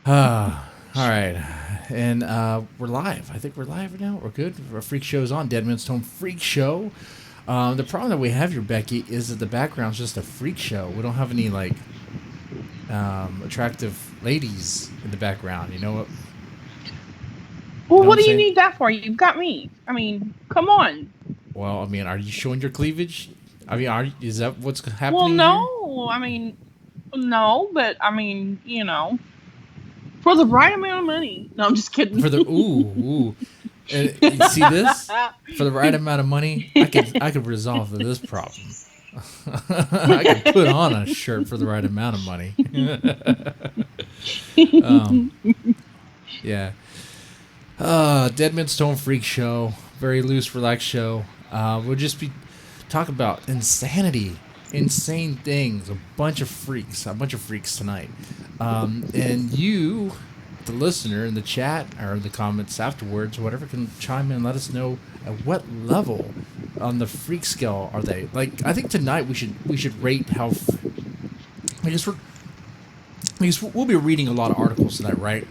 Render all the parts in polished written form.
All right. And we're live. I think we're live now. We're good. Our freak show's on. Deadman's Tome Freak Show. The problem that we have here, Becky, is that the background's just a freak show. We don't have any, like, attractive ladies in the background. You know what? Well, know what do you saying? need that for? You've got me. I mean, come on. Well, I mean, are you showing your cleavage? I mean, is that what's happening Well, here? no. I mean, no, but I mean, for the right amount of money. No, I'm just kidding. For the ooh. And you see this? For the right amount of money, I could resolve this problem. I could put on a shirt for the right amount of money. Yeah. Deadman's Tome Freak Show. Very loose, relaxed show. We'll just be talking about insanity, insane things, a bunch of freaks tonight. And you, the listener, in the chat or in the comments afterwards, whatever, can chime in and let us know at what level on the freak scale are they. Like, I think tonight we should rate how. Because we'll be reading a lot of articles tonight, right?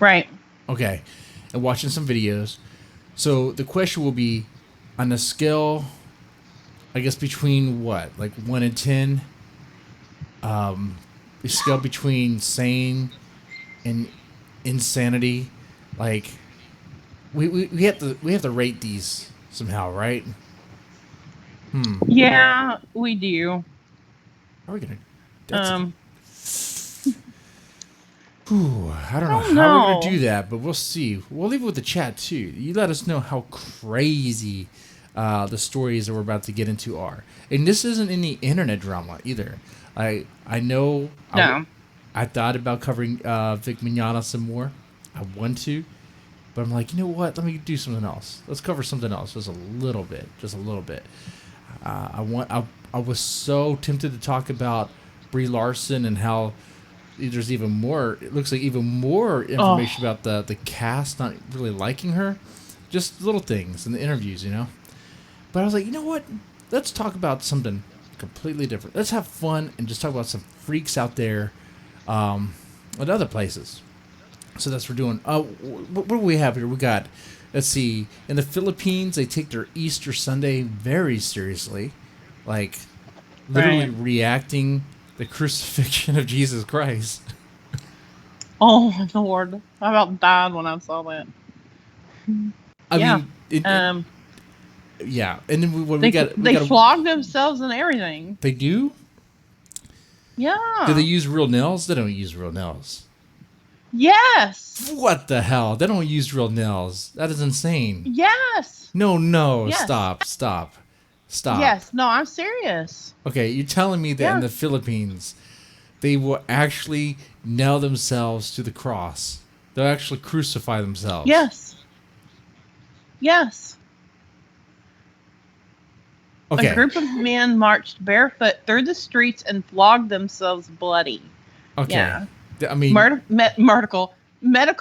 Right. Okay, and watching some videos. So the question will be, on a scale, I guess between what, like 1 and 10. A scale between sane and insanity. Like, we have to rate these somehow, right? Yeah, we do. How are we gonna? I don't know how we're gonna do that, but we'll see. We'll leave it with the chat too. You let us know how crazy the stories that we're about to get into are. And this isn't any internet drama either. I know. No. I thought about covering Vic Mignogna some more. I want to, but I'm like, you know what? Let me do something else. Let's cover something else, just a little bit. I was so tempted to talk about Brie Larson and how there's even more. It looks like even more information about the cast not really liking her. Just little things in the interviews, you know. But I was like, you know what? Let's talk about something completely different. Let's have fun and just talk about some freaks out there, at other places. So that's what we're doing. What do we have here? We got, let's see, in the Philippines, they take their Easter Sunday very seriously, like literally reacting the crucifixion of Jesus Christ. Oh my Lord! I about died when I saw that. I mean, yeah, and then they flog themselves and everything. They do? Yeah. Do they use real nails? They don't use real nails. Yes. What the hell? They don't use real nails. That is insane. Yes. No. Yes. Stop. Yes. No, I'm serious. Okay, you're telling me that in the Philippines, they will actually nail themselves to the cross. They'll actually crucify themselves. Yes. Okay. A group of men marched barefoot through the streets and flogged themselves bloody. Okay. Yeah. I mean, medical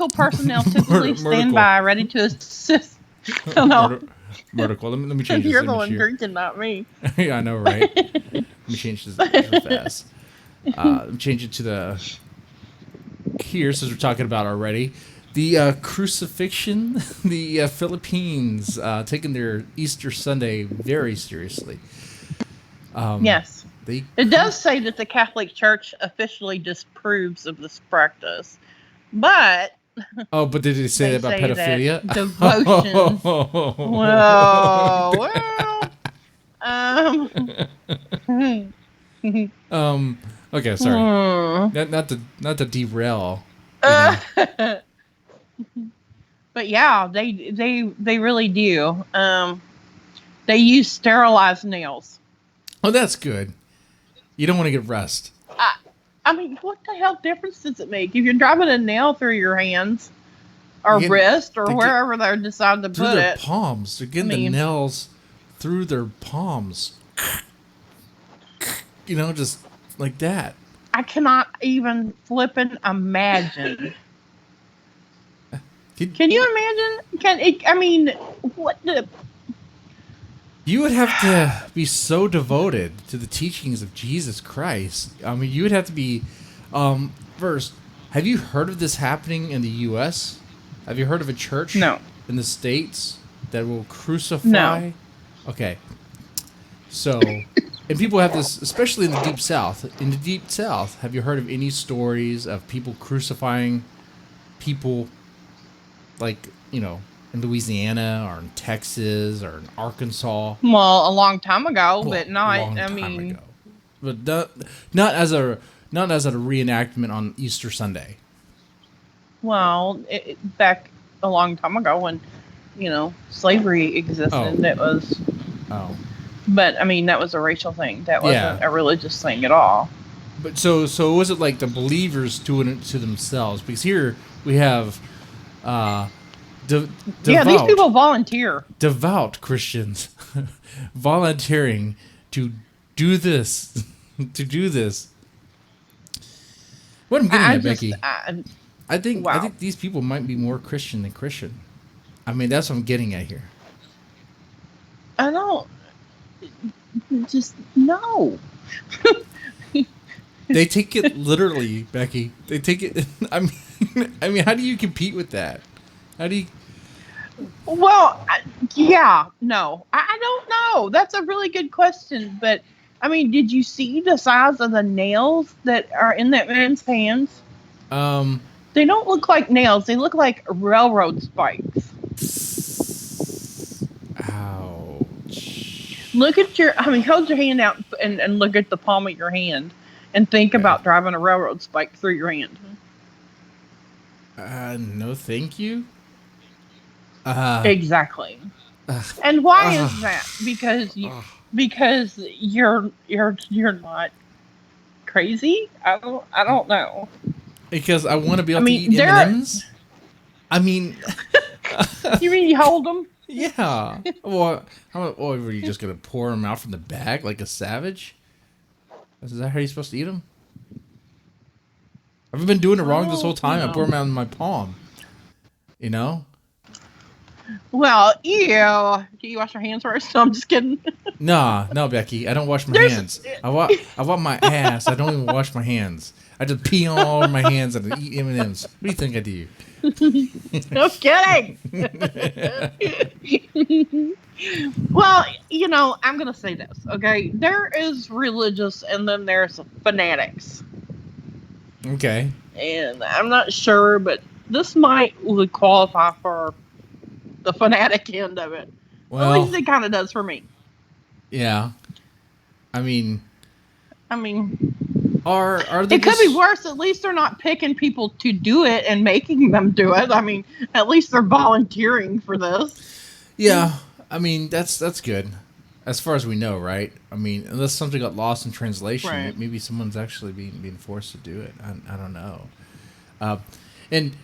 personnel typically stand by, ready to assist. Medical. Let me change this. You're the one drinking, not me. Yeah, I know, right? Let me change this real fast. Let me change it to the here, since we're talking about already. The Crucifixion, the Philippines taking their Easter Sunday very seriously. Yes. It does say that the Catholic Church officially disapproves of this practice. But... Oh, but did they say that about pedophilia? That devotion. Okay, sorry. Not to derail. But yeah, they really do. They use sterilized nails. Oh, that's good. You don't want to get rust. I mean, what the hell difference does it make if you're driving a nail through your hands or wrist or wherever they decide to put it? Through their palms. They're getting the nails through their palms. You know, just like that. I cannot even flippin' imagine. Can you imagine? What the... You would have to be so devoted to the teachings of Jesus Christ. I mean, you would have to be First, have you heard of this happening in the U.S.? Have you heard of a church No. in the States that will crucify? No. Okay. So, and people have this, especially in the Deep South. In the Deep South, have you heard of any stories of people crucifying people, like, you know, in Louisiana or in Texas or in Arkansas? Well, a long time ago, Well, but not. long I time mean, ago, but not as a reenactment on Easter Sunday. Well, back a long time ago when, you know, slavery existed, it was. Oh. But I mean, that was a racial thing. That wasn't a religious thing at all. But so was it like the believers doing it to themselves? Because here we have, devout, these people volunteer. Devout Christians volunteering to do this, What I'm getting at, Becky, I think these people might be more Christian than Christian. I mean, that's what I'm getting at here. I don't. Just no. They take it literally, Becky. They take it. I mean, how do you compete with that? How do you? Well, yeah, no, I don't know. That's a really good question, but I mean, did you see the size of the nails that are in that man's hands? They don't look like nails. They look like railroad spikes. Ouch. Look at hold your hand out and look at the palm of your hand and think about driving a railroad spike through your hand. No, thank you. Exactly. And why is that? Because you're not crazy? I don't know. Because I want to be able to eat M&Ms. I mean, you mean you hold them? Yeah. Well, were you just gonna pour them out from the bag like a savage? Is that how you're supposed to eat them? I've been doing it wrong this whole time. I pour them out in my palm. You know. Well, ew. Do you wash your hands first? No, I'm just kidding. No, Becky. I don't wash my hands. I want my ass. I don't even wash my hands. I just pee on all my hands and eat M&Ms. What do you think I do? No kidding. Well, you know, I'm going to say this, okay? There is religious and then there's fanatics. Okay. And I'm not sure, but this would qualify for the fanatic end of it. Well, at least it kind of does for me. Yeah. I mean, are they? It could be worse. At least they're not picking people to do it and making them do it. I mean, at least they're volunteering for this. Yeah, I mean that's good, as far as we know, right? I mean, unless something got lost in translation, maybe someone's actually being forced to do it. I don't know. And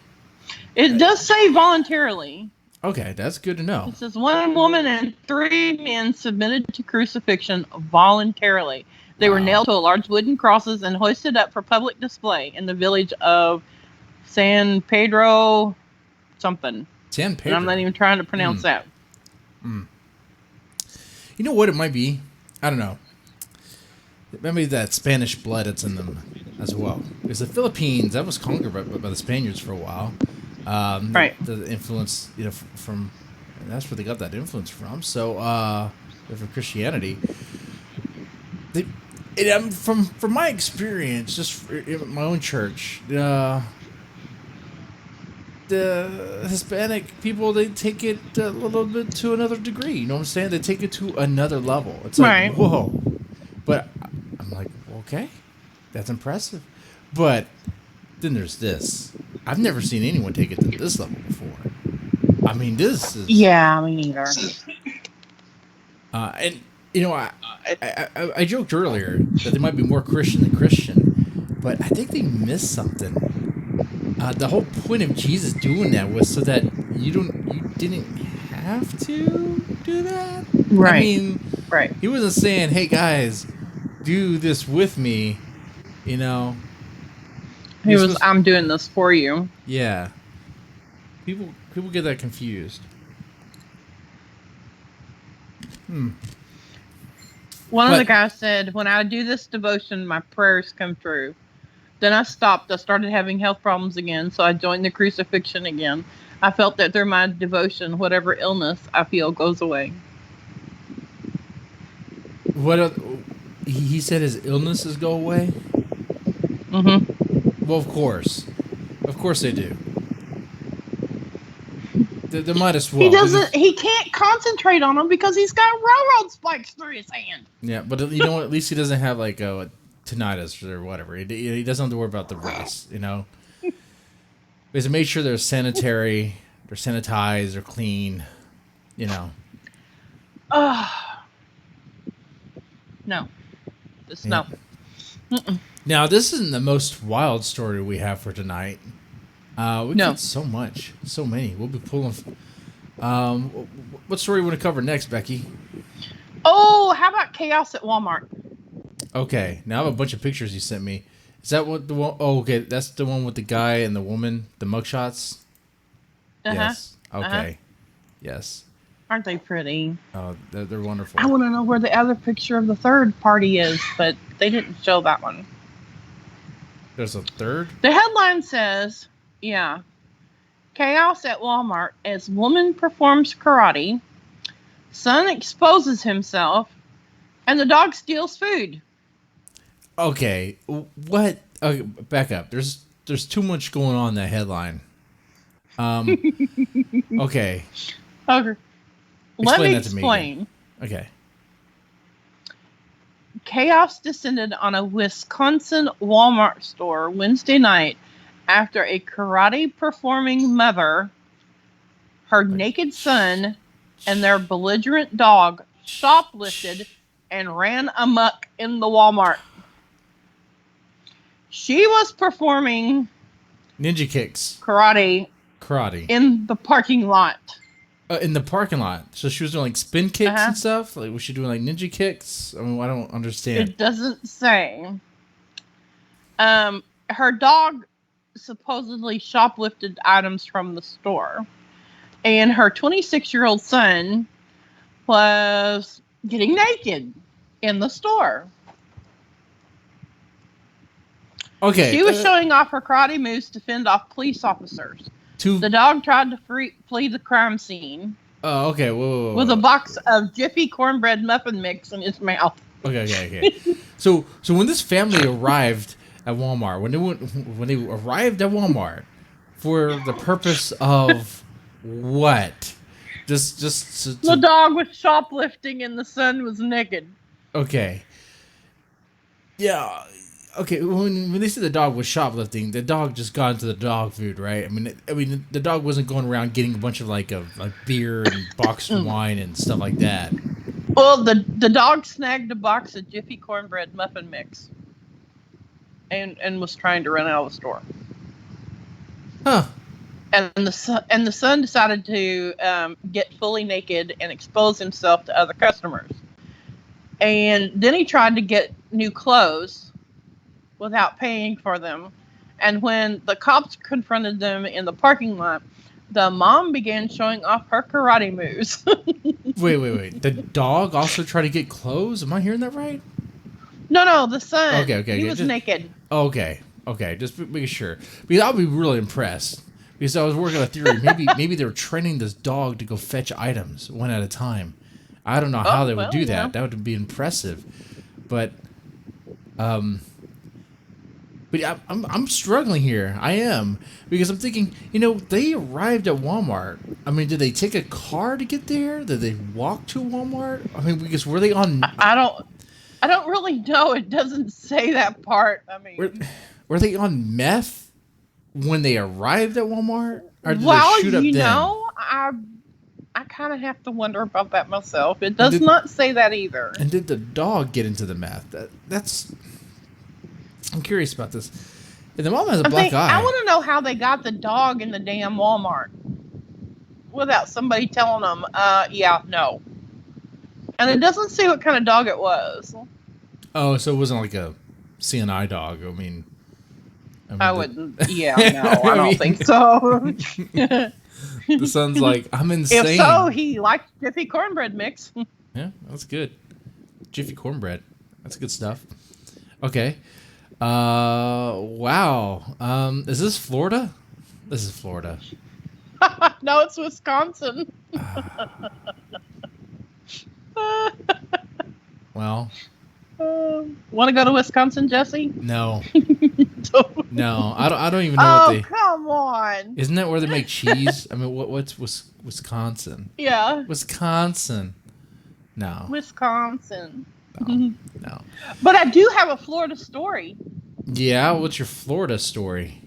it does say voluntarily. Okay, that's good to know. It says 1 woman and 3 men submitted to crucifixion voluntarily. They were nailed to large wooden crosses and hoisted up for public display in the village of San Pedro something. San Pedro? And I'm not even trying to pronounce that. You know what it might be? I don't know. Maybe that Spanish blood that's in them as well. Because the Philippines, that was conquered by the Spaniards for a while. The influence, you know, from that's where they got that influence from. So, for Christianity, from my experience, just in my own church, the Hispanic people, they take it a little bit to another degree. You know what I'm saying? They take it to another level. It's like whoa, but I'm like, okay, that's impressive, but then there's this. I've never seen anyone take it to this level before. I mean, this is... Yeah, me neither. And, you know, I joked earlier that they might be more Christian than Christian, but I think they missed something. The whole point of Jesus doing that was so that you didn't have to do that. Right. I mean, he wasn't saying, hey, guys, do this with me, you know... I'm doing this for you. Yeah. People get that confused. One of the guys said, when I do this devotion, my prayers come true. Then I stopped. I started having health problems again, so I joined the Crucifixion again. I felt that through my devotion, whatever illness I feel goes away. What? He said his illnesses go away? Mm-hmm. Well, of course. Of course they do. They might as well. He can't concentrate on them because he's got railroad spikes through his hand. Yeah, but you know what? At least he doesn't have like a tinnitus or whatever. He doesn't have to worry about the rest, you know? Because make sure they're sanitary, they're sanitized, they're clean, you know? No. Yeah. No. Now, this isn't the most wild story we have for tonight. We've got so much. So many. We'll be pulling... what story do you want to cover next, Becky? Oh, how about chaos at Walmart? Okay, now I have a bunch of pictures you sent me. Is that what the one? Oh, okay, that's the one with the guy and the woman, the mugshots? Yes. Okay. Yes. Aren't they pretty? Oh, they're wonderful. I want to know where the other picture of the third party is, but they didn't show that one. There's a third? The headline says, chaos at Walmart as woman performs karate, son exposes himself, and the dog steals food. Okay, what? Okay, back up. There's too much going on in that headline. Okay. Okay. Let me that to explain. Me okay. Chaos descended on a Wisconsin Walmart store Wednesday night after a karate performing mother, her naked son, and their belligerent dog shoplifted and ran amok in the Walmart. She was performing ninja kicks. Karate in the parking lot. In the parking lot. So she was doing like spin kicks and stuff? Like was she doing like ninja kicks? I mean, I don't understand. It doesn't say. Her dog supposedly shoplifted items from the store. And her 26-year-old son was getting naked in the store. Okay. She was showing off her karate moves to fend off police officers. The dog tried to flee the crime scene. Oh, okay. Whoa. With a box of Jiffy cornbread muffin mix in his mouth. Okay. So when this family arrived at Walmart, when they arrived at Walmart for the purpose of what? Just the dog was shoplifting and the son was naked. Okay. Yeah. Okay, when they said the dog was shoplifting, the dog just got into the dog food, right? I mean, the dog wasn't going around getting a bunch of like beer and boxed wine and stuff like that. Well, the dog snagged a box of Jiffy cornbread muffin mix, and was trying to run out of the store. Huh. And the son decided to get fully naked and expose himself to other customers. And then he tried to get new clothes without paying for them. And when the cops confronted them in the parking lot, the mom began showing off her karate moves. Wait. The dog also tried to get clothes? Am I hearing that right? No, the son. Okay. He was naked. Okay. Just making sure. Because I'll be really impressed. Because I was working on a theory. Maybe they were training this dog to go fetch items one at a time. I don't know how they would do that. Yeah. That would be impressive. But I'm struggling here. I am. Because I'm thinking, they arrived at Walmart. I mean, did they take a car to get there? Did they walk to Walmart? I mean, because were they on... I don't really know. It doesn't say that part. I mean... Were they on meth when they arrived at Walmart? Or did they shoot up then? I kind of have to wonder about that myself. It does not say that either. And did the dog get into the meth? That's... I'm curious about this. And the mom has a black eye. I want to know how they got the dog in the damn Walmart without somebody telling them, no. And it doesn't say what kind of dog it was. Oh, so it wasn't like a CNI dog. I mean I wouldn't. Yeah, no, I don't think so. The son's like, I'm insane. If so, he likes Jiffy cornbread mix. Yeah, that's good. Jiffy cornbread. That's good stuff. Okay. Wow. Is this Florida? This is Florida. No, it's Wisconsin. Well, want to go to Wisconsin, Jesse? no, no. I don't even know Oh, what they. come on. Isn't that where they make cheese? I mean, what's Wisconsin? Yeah, Wisconsin. No, Wisconsin. no. But I do have a Florida story. Yeah, what's your Florida story?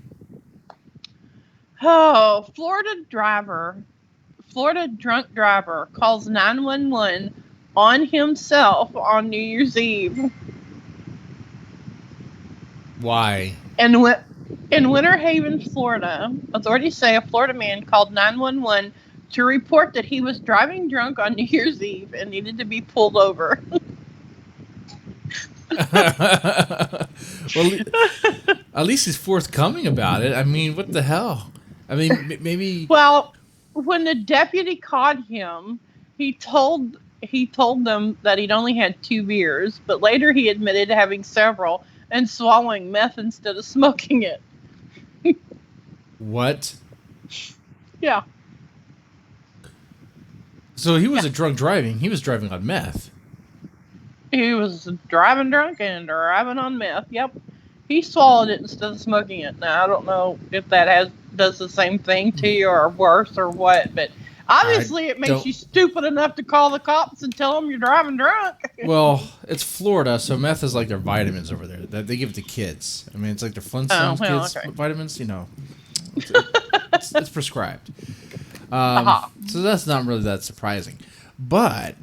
Oh, Florida drunk driver calls 911 on himself on New Year's Eve. Why? In Winter Haven, Florida, authorities say a Florida man called 911 to report that he was driving drunk on New Year's Eve and needed to be pulled over. Well, at least he's forthcoming about it. I mean, what the hell? I mean, maybe. Well, when the deputy caught him, he told them that he'd only had 2 beers, but later he admitted to having several and swallowing meth instead of smoking it. What? Yeah. So he was a drunk driving. He was driving on meth. He was driving drunk and driving on meth. Yep. He swallowed it instead of smoking it. Now, I don't know if that does the same thing to you or worse or what, but obviously it makes you stupid enough to call the cops and tell them you're driving drunk. Well, it's Florida, so meth is like their vitamins over there. That they give it to kids. I mean, it's like their Flintstones kids vitamins. You know, it's prescribed. So that's not really that surprising, but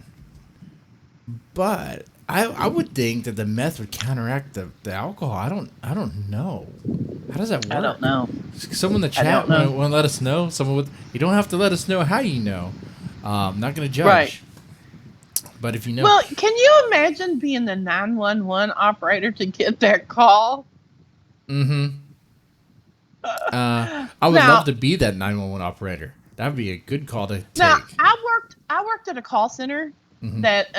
I would think that the meth would counteract the alcohol. I don't know. How does that work? I don't know. Someone in the chat want to let us know. You don't have to let us know how you know. I'm not going to judge. Right. But if you know. Well, can you imagine being the 911 operator to get that call? Mm-hmm. I would love to be that 911 operator. That would be a good call to take. Now, I worked at a call center that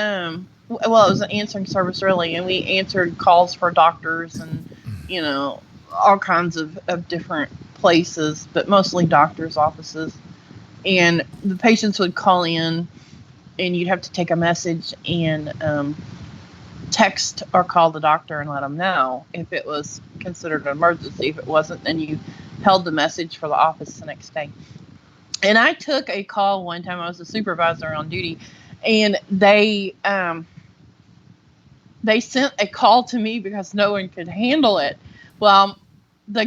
well, it was an answering service really, and we answered calls for doctors and all kinds of different places, but mostly doctors' offices. And the patients would call in, and you'd have to take a message and text or call the doctor and let them know if it was considered an emergency. If it wasn't, then you held the message for the office the next day. And I took a call one time. I was a supervisor on duty, and they sent a call to me because no one could handle it. Well, the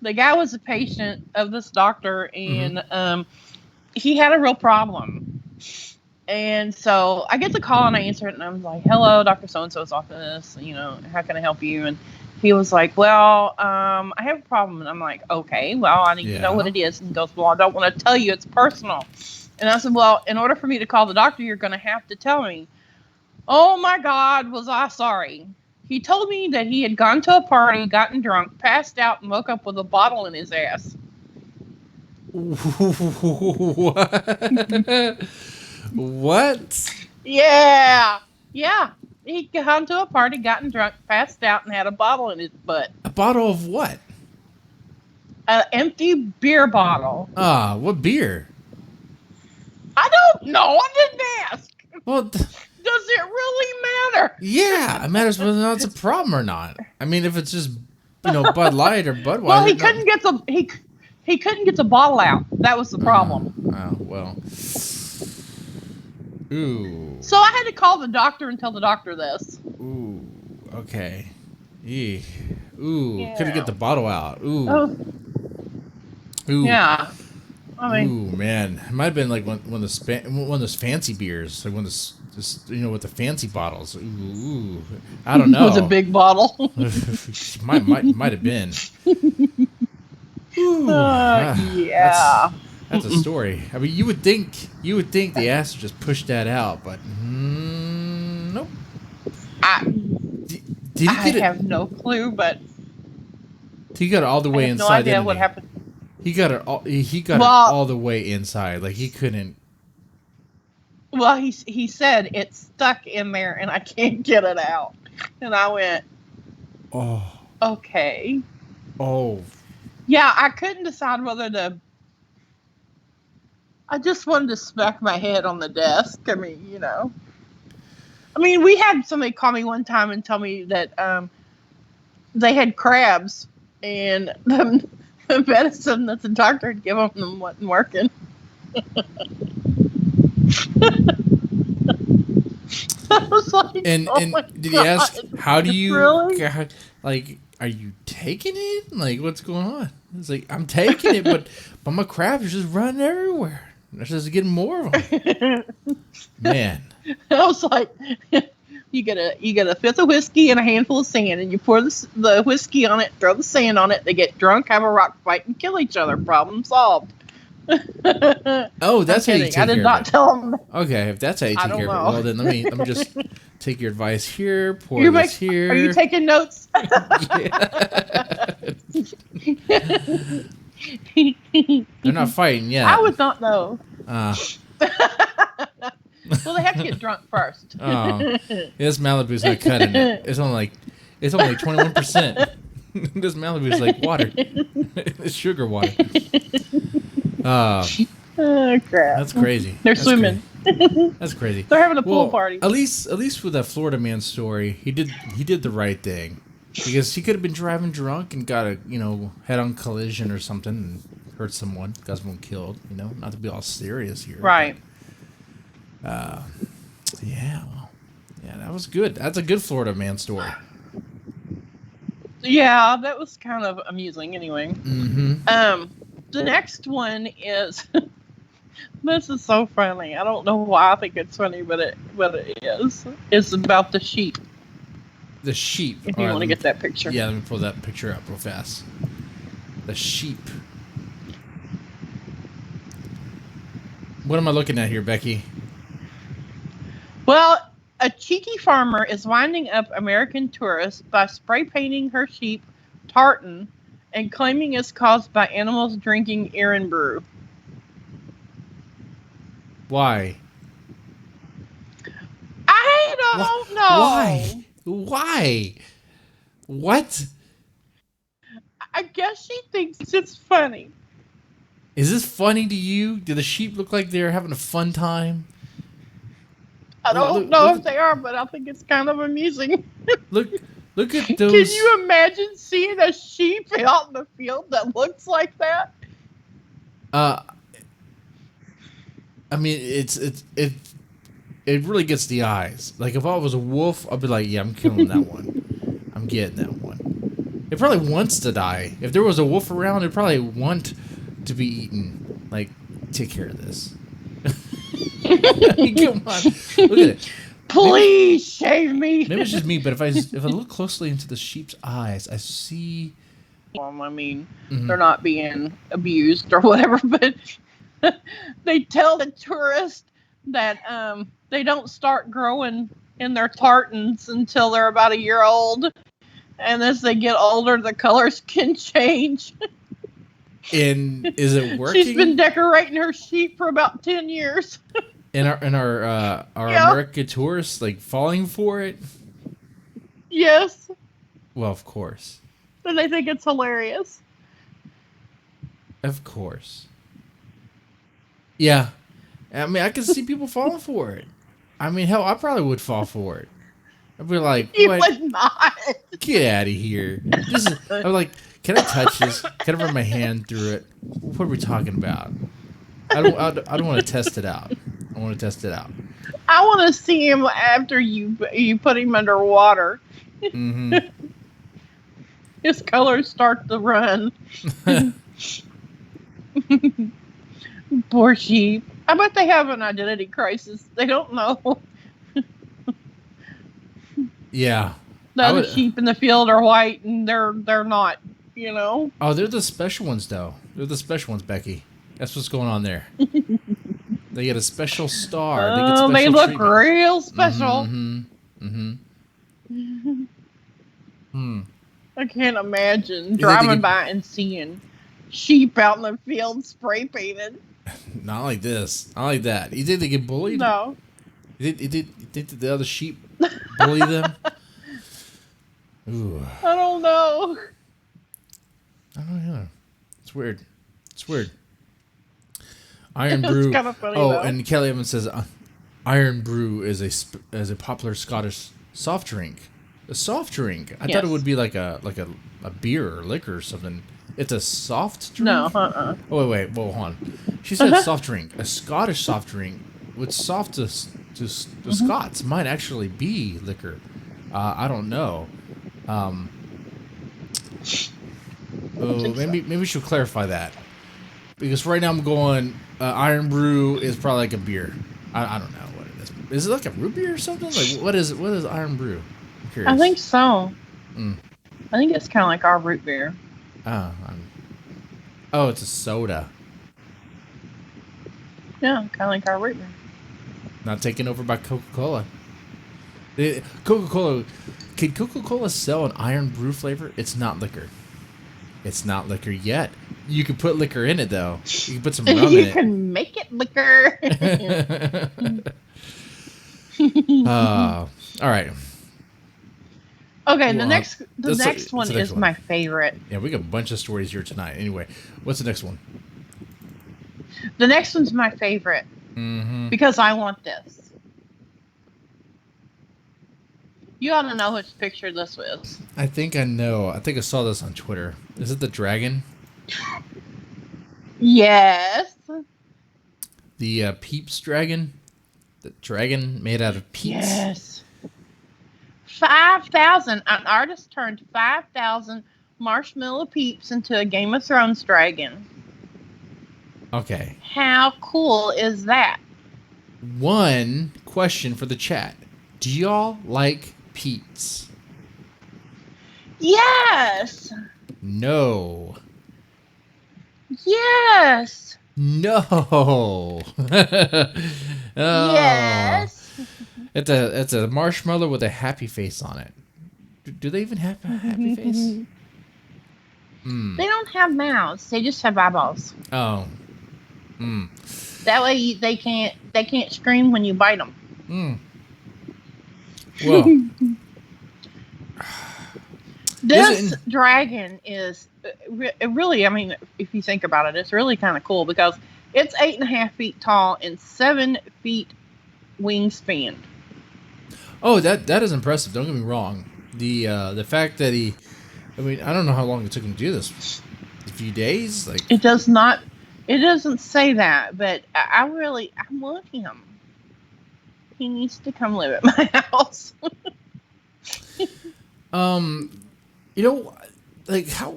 guy was a patient of this doctor, and he had a real problem. And so I get the call and I answer it, and I'm like, "Hello, Dr. So-and-so's office. How can I help you?" And he was like, "Well, I have a problem." And I'm like, "Okay, well, I need to know what it is." And he goes, "Well, I don't want to tell you. It's personal." And I said, "Well, in order for me to call the doctor, you're going to have to tell me." Oh my God, was I sorry. He told me that he had gone to a party, gotten drunk, passed out, and woke up with a bottle in his ass. What? Yeah. He'd gone to a party, gotten drunk, passed out, and had a bottle in his butt. A bottle of what? An empty beer bottle. What beer? I don't know. I didn't ask. Well, does it really matter? Yeah, it matters whether or not it's a problem or not. I mean, if it's just Bud Light or Budweiser. Well, he couldn't get the bottle out. That was the problem. Oh well. Ooh. So I had to call the doctor and tell the doctor this. Ooh. Okay. Eee. Ooh. Yeah. Couldn't get the bottle out. Ooh. Oh. Ooh. Yeah. I mean. Ooh, man. It might have been like one of those fancy beers, like one of those, just with the fancy bottles. Ooh. I don't know. It was a big bottle. might have been. Ooh. Yeah. That's a story. I mean, you would think the ass would just push that out, but nope. Did he have no clue, but he got it all the way inside. No idea what happened. He got it all. He got it all the way inside. Like he couldn't. Well, he said it's stuck in there and I can't get it out, and I went, oh. Okay. Oh, Yeah, I couldn't decide whether to. I just wanted to smack my head on the desk. I mean, you know. I mean, we had somebody call me one time and tell me that they had crabs and the medicine that the doctor had given them wasn't working. I was like, and oh my did he ask, God, how do you, really? like, are you taking it? Like, what's going on? It's like, I'm taking it, but my crabs are just running everywhere. There's just getting more of them. Man. I was like, you get a fifth of whiskey and a handful of sand, and you pour the whiskey on it, throw the sand on it. They get drunk, have a rock fight, and kill each other. Problem solved. Oh, that's how you take I did care not of it. tell them. Okay, if that's how you I take don't care of it, know. well then let me just take your advice here, pour Are this here. you taking notes? They're not fighting yet. I would not know. Uh, Well, they have to get drunk first. oh, this Malibu's not cutting it. It's only like 21%. This Malibu's like water. It's sugar water. Oh crap! That's crazy. They're That's swimming. Crazy. That's crazy. They're having a pool party. At least with that Florida man story, he did the right thing, because he could have been driving drunk and got a head-on collision or something and hurt someone, got someone killed. Not to be all serious here. Right. But, yeah. Yeah, that was good. That's a good Florida man story. Yeah, that was kind of amusing. Anyway. Mm-hmm. The next one is. This is so funny. I don't know why I think it's funny, but it is. It's about the sheep. The sheep. If you want to get that picture. Yeah, let me pull that picture up real fast. The sheep. What am I looking at here, Becky? Well, a cheeky farmer is winding up American tourists by spray painting her sheep tartan and claiming it's caused by animals drinking urine brew. Why? I don't know. Why? What? I guess she thinks it's funny. Is this funny to you? Do the sheep look like they're having a fun time? I don't know if they are, but I think it's kind of amusing. Look at those. Can you imagine seeing a sheep out in the field that looks like that? I mean, it really gets the eyes. Like, if I was a wolf, I'd be like, yeah, I'm killing that one. I'm getting that one. It probably wants to die. If there was a wolf around, it'd probably want to be eaten. Like, take care of this. I mean, come on, look at it. Please shave me. Maybe it's just me, but if I look closely into the sheep's eyes, I see. I mean, they're not being abused or whatever, but they tell the tourist that they don't start growing in their tartans until they're about a year old, and as they get older, the colors can change. And is it working? She's been decorating her sheep for about 10 years. And our American tourists like falling for it? Yes. Well, of course. And they think it's hilarious. Of course. Yeah. I mean, I can see people falling for it. I mean, hell, I probably would fall for it. I'd be like, You what? would not. Get out of here. I'm like, can I touch this? Can I run my hand through it? What are we talking about? I don't want to test it out. I want to test it out. I want to see him after you put him underwater. Mm-hmm. His colors start to run. Poor sheep. I bet they have an identity crisis. They don't know. Yeah. The other sheep in the field are white, and they're not. Oh, they're the special ones, though. They're the special ones, Becky. That's what's going on there. They get a special star. They get special they look treatment. real special. I can't imagine driving by and seeing sheep out in the field spray painted. Not like this. Not like that. You think they get bullied? No. You think the other sheep bully them? Ooh. I don't know. I don't know. It's weird. It's weird. Iron It's Brew. kind of funny Oh, though. and Kelly Evans says Iron Brew is a popular Scottish soft drink. A soft drink. I thought it Yes. would be like a beer or liquor or something. It's a soft drink. No, Oh wait. Well, hold on. She said soft drink. A Scottish soft drink. What's soft to Scots might actually be liquor. I don't know. Oh, maybe we should clarify that. Because right now I'm going, Iron Brew is probably like a beer. I don't know what it is. Is it like a root beer or something? Like what is it? What is Iron Brew? I'm curious. I think so. Mm. I think it's kind of like our root beer. Oh, it's a soda. Yeah, kind of like our root beer. Not taken over by Coca-Cola. Coca-Cola. Can Coca-Cola sell an Iron Brew flavor? It's not liquor. It's not liquor yet. You can put liquor in it, though. You can put some rum in You it. can make it liquor. All right. Okay, Well, the next one the next is one. my favorite. Yeah, we got a bunch of stories here tonight. Anyway, what's the next one? The next one's my favorite because I want this. You ought to know which picture this was. I think I know. I think I saw this on Twitter. Is it the dragon? Yes. The Peeps Dragon? The dragon made out of peats? Yes. 5,000. An artist turned 5,000 marshmallow peeps into a Game of Thrones dragon. Okay. How cool is that? One question for the chat. Do y'all like peats? Yes. No. Yes. No. Oh. Yes. It's a marshmallow with a happy face on it. Do they even have a happy face? They don't have mouths. They just have eyeballs. Oh. That way they can't scream when you bite them. Well. This dragon is really, I mean, if you think about it, it's really kind of cool because it's 8.5 feet tall and 7 feet wingspan. Oh, that is impressive. Don't get me wrong. The fact that I don't know how long it took him to do this. A few days? Like It doesn't say that, but I want him. He needs to come live at my house. like how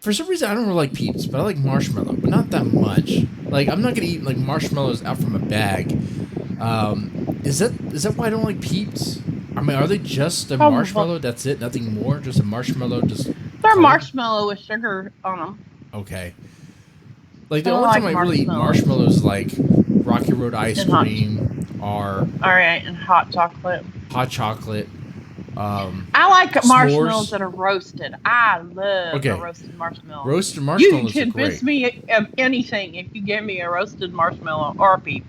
for some reason I don't really like peeps, but I like marshmallow, but not that much. Like I'm not gonna eat like marshmallows out from a bag. Is that why I don't like peeps? I mean, are they just a marshmallow? That's it, nothing more. Just a marshmallow. They're marshmallow with sugar on them. Okay. Like the only time I really eat marshmallows is like Rocky Road ice cream or all right, and hot chocolate. Hot chocolate. I like marshmallows that are roasted. I love a roasted marshmallow. Roasted marshmallows You can convince me of anything if you give me a roasted marshmallow or a peep.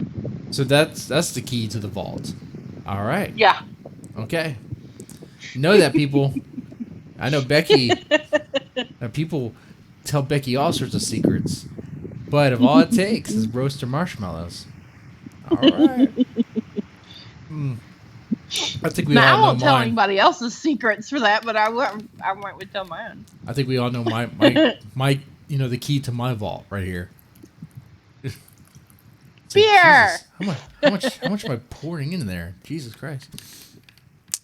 So that's the key to the vault. All right. Yeah. Okay. Know that, people. I know Becky. People tell Becky all sorts of secrets, but if all it takes is roasted marshmallows. All right. I think we all know mine. I won't tell anybody else's secrets for that, but I would tell mine. I think we all know my the key to my vault right here. Beer. Like, how much am I pouring in there? Jesus Christ.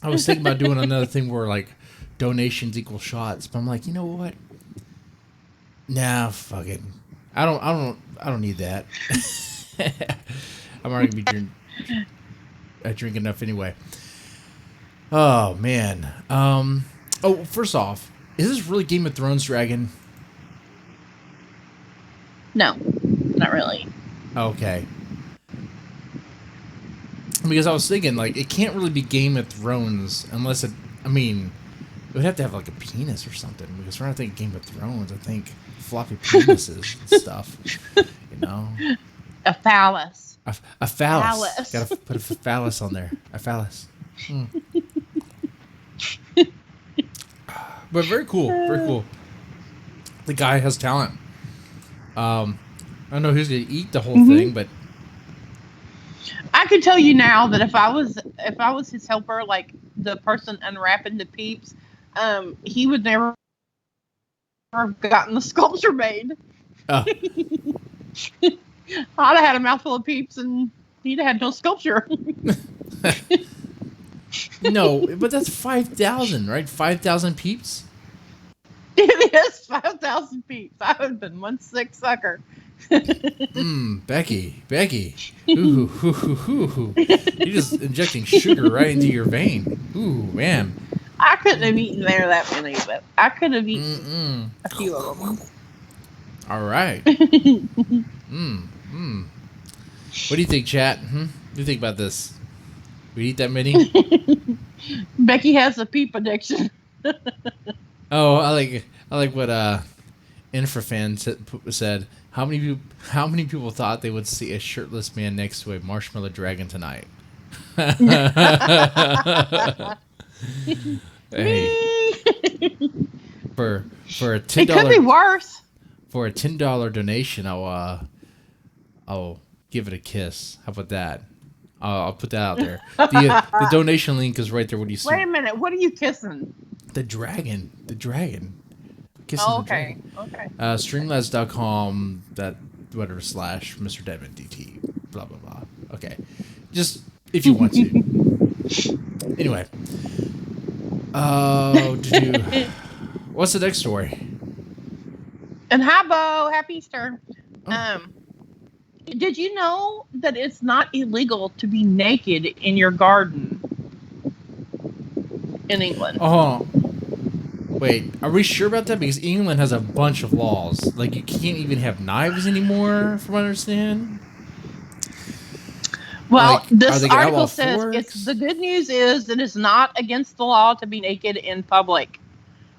I was thinking about doing another thing where like donations equal shots, but I'm like, you know what? Nah, fuck it. I don't need that. I'm already gonna be drink enough anyway. Oh man. First off, is this really Game of Thrones dragon? No, not really. Okay. Because I was thinking, like, it can't really be Game of Thrones unless it would have to have, like, a penis or something. Because when I think Game of Thrones, I think floppy penises and stuff. You know? A phallus. A phallus. Gotta put a phallus on there. A phallus. But very cool, very cool. The guy has talent. I don't know who's gonna eat the whole thing, but I could tell you now that if I was his helper, like the person unwrapping the peeps, he would never have gotten the sculpture made. oh, I'd have had a mouthful of peeps and he'd have had no sculpture. no, but that's 5,000, right? 5,000 peeps. It is 5,000 peeps. I would have been one sick sucker. Becky. Ooh, you're just injecting sugar right into your vein. Ooh, man. I couldn't have eaten there that many, but I could have eaten a few of them. All right. What do you think, chat? What do you think about this? We eat that many? Becky has a peep addiction. Oh, I like what Infrafan said. How many people thought they would see a shirtless man next to a marshmallow dragon tonight? Hey, for a $10, it could be worse. For a $10 donation, I'll give it a kiss. How about that? I'll put that out there. The donation link is right there. What do you see? Wait a minute. What are you kissing? The dragon. Kissing Oh, the dragon. Okay. Streamlabs.com, that whatever / Mr. Deadman DT, blah blah blah. Okay, just if you want to. Anyway, what's the next story? And hi, Bo. Happy Easter. Oh. Did you know that it's not illegal to be naked in your garden in England? Oh. Wait, are we sure about that? Because England has a bunch of laws. Like, you can't even have knives anymore, from what I understand. Well, like, this article says the good news is it is not against the law to be naked in public,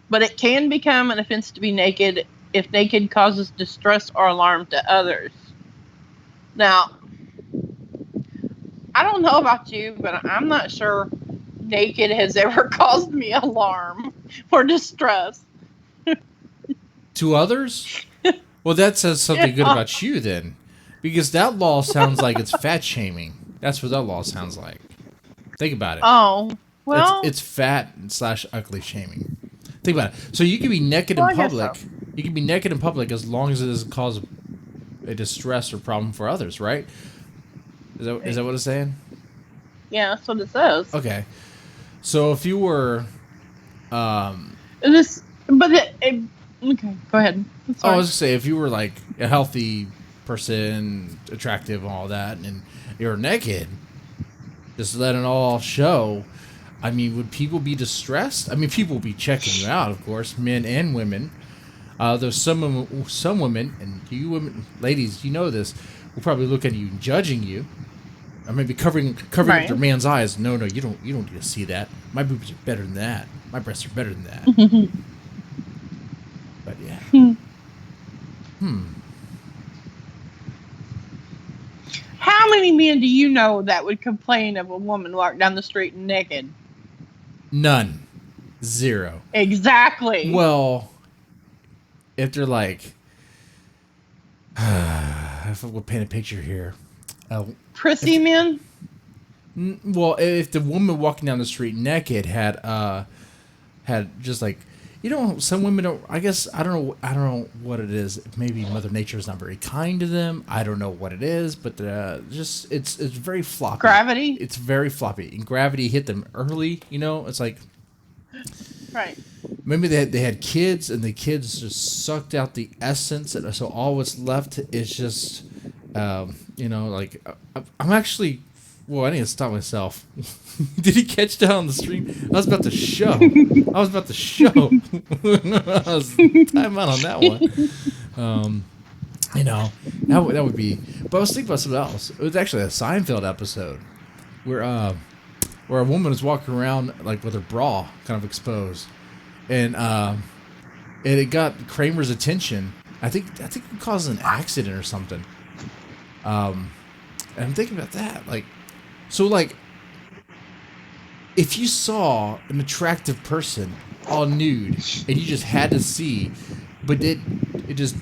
but it can become an offense to be naked if naked causes distress or alarm to others. Now, I don't know about you, but I'm not sure naked has ever caused me alarm or distress. To others? Well, that says something good about you then. Because that law sounds like it's fat shaming. That's what that law sounds like. Think about it. Oh, well. It's fat / ugly shaming. Think about it. So you can be naked in public. So. You can be naked in public as long as it doesn't cause a distress or problem for others, right? Is that what it's saying? Yeah, that's what it says. Okay. So if you were, okay, go ahead. I was gonna say if you were like a healthy person, attractive, and all that, and you're naked, just let it all show. I mean, would people be distressed? I mean, people would be checking you out, of course, men and women. There's some women, and you women, ladies, you know this, will probably look at you and judging you. Or maybe covering right. up their man's eyes. No, you don't need to see that. My boobs are better than that. My breasts are better than that. But yeah. How many men do you know that would complain if a woman walked down the street naked? None. Zero. Exactly. Well, if they're like, if we'll paint a picture here. Prissy men? Well, if the woman walking down the street naked had just like, some women don't. I guess I don't know what it is. Maybe Mother Nature is not very kind to them. I don't know what it is, but just it's very floppy. Gravity. It's very floppy, and gravity hit them early. It's like, right. Maybe they had kids, and the kids just sucked out the essence, and so all what's left is just. Like I'm actually. Well, I need to stop myself. Did he catch that on the stream? I was about to show. Time out on that one. That would be. But I was thinking about something else. It was actually a Seinfeld episode where a woman was walking around like with her bra kind of exposed, and it got Kramer's attention. I think it caused an accident or something. And I'm thinking about that, like, so like, if you saw an attractive person all nude and you just had to see, but it just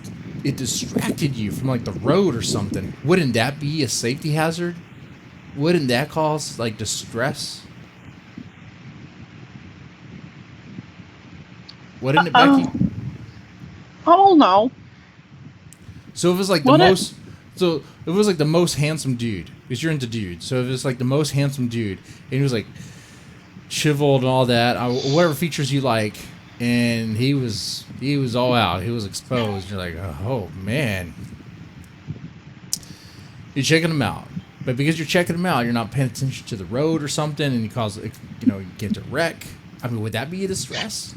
it distracted you from like the road or something, wouldn't that be a safety hazard? Wouldn't that cause like distress? Wouldn't it, Becky? I don't know. So if it was like the most, so if it was like the most handsome dude, because you're into dudes. So if it's like the most handsome dude, and he was like chiseled and all that, whatever features you like, and he was all out, he was exposed. You're like, oh man, you're checking him out. But because you're checking him out, you're not paying attention to the road or something, and you cause, you get into a wreck. I mean, would that be a distress?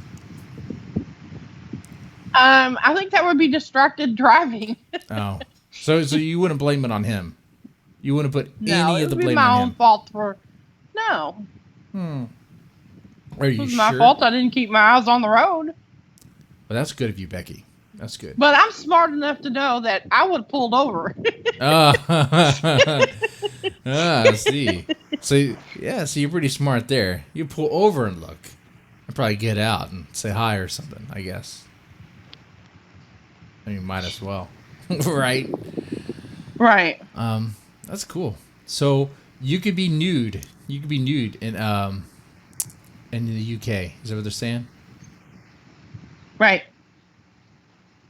I think that would be distracted driving. Oh, so you wouldn't blame it on him. You wouldn't put any of the blame on him. No, it would be my own fault for. No. Are you sure? It was my fault. I didn't keep my eyes on the road. Well, that's good of you, Becky. That's good. But I'm smart enough to know that I would have pulled over. I see. So you're pretty smart there. You pull over and look. I'd probably get out and say hi or something, I guess. I mean, might as well. Right? Right. That's cool. So you could be nude. You could be nude in the UK. Is that what they're saying? Right.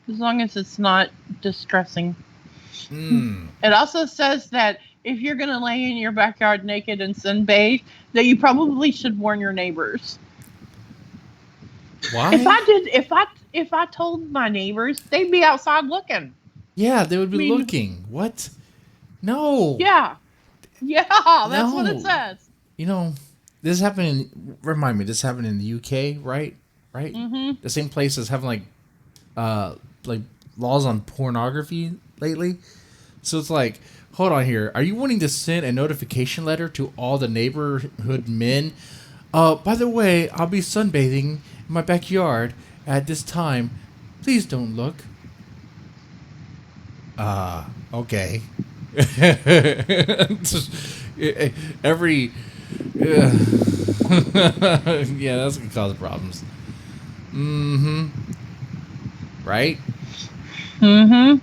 As long as it's not distressing. It also says that if you're going to lay in your backyard naked and sunbathe, that you probably should warn your neighbors. Why? If I told my neighbors, they'd be outside looking. Yeah, they would be looking. What? No. Yeah. Yeah, that's what it says. This happened remind me, this happened in the UK, right? Right? Mm-hmm. The same place as having like laws on pornography lately. So it's like, hold on here. Are you wanting to send a notification letter to all the neighborhood men? By the way, I'll be sunbathing in my backyard at this time. Please don't look. Okay. Every yeah, that's gonna cause problems. Mm-hmm. Right? Mm-hmm.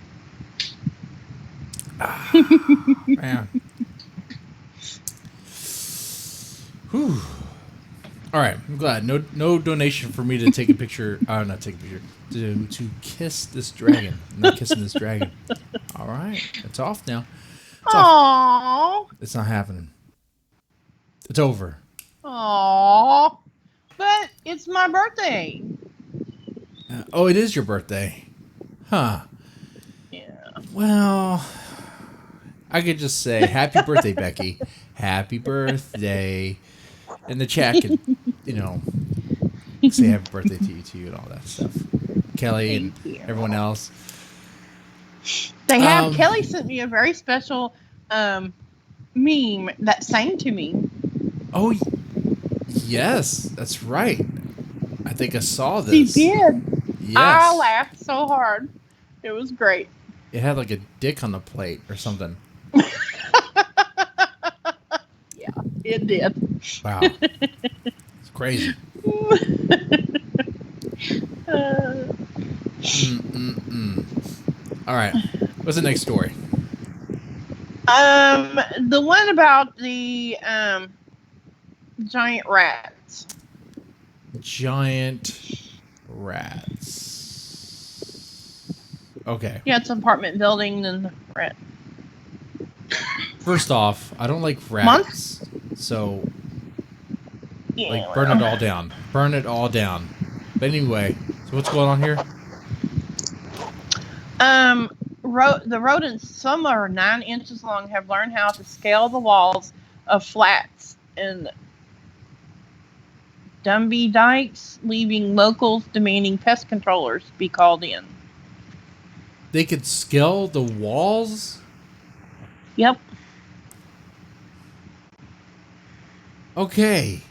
Man. Whew. All right, I'm glad. No donation for me to take a picture. Not take a picture. To kiss this dragon. I'm not kissing this dragon. All right, it's off now. It's off. It's not happening. It's over. Aww. But it's my birthday. Oh, it is your birthday. Huh. Yeah. Well, I could just say happy birthday, Becky. Happy birthday. And the chat could, say happy birthday to you and all that stuff. Kelly and everyone else. They have. Kelly sent me a very special meme that sang to me. Oh, yes, that's right. I think I saw this. She did. Yes. I laughed so hard. It was great. It had like a dick on the plate or something. Yeah, it did. Wow. It's crazy. All right. What's the next story? The one about the giant rats. Giant rats. Okay. Yeah, it's an apartment building and the rat. First off, I don't like rats. So, burn it all down. Burn it all down. But anyway, so what's going on here? The rodents, some are 9 inches long, have learned how to scale the walls of flats and Dumby dikes, leaving locals demanding pest controllers be called in. They could scale the walls? Yep. Okay.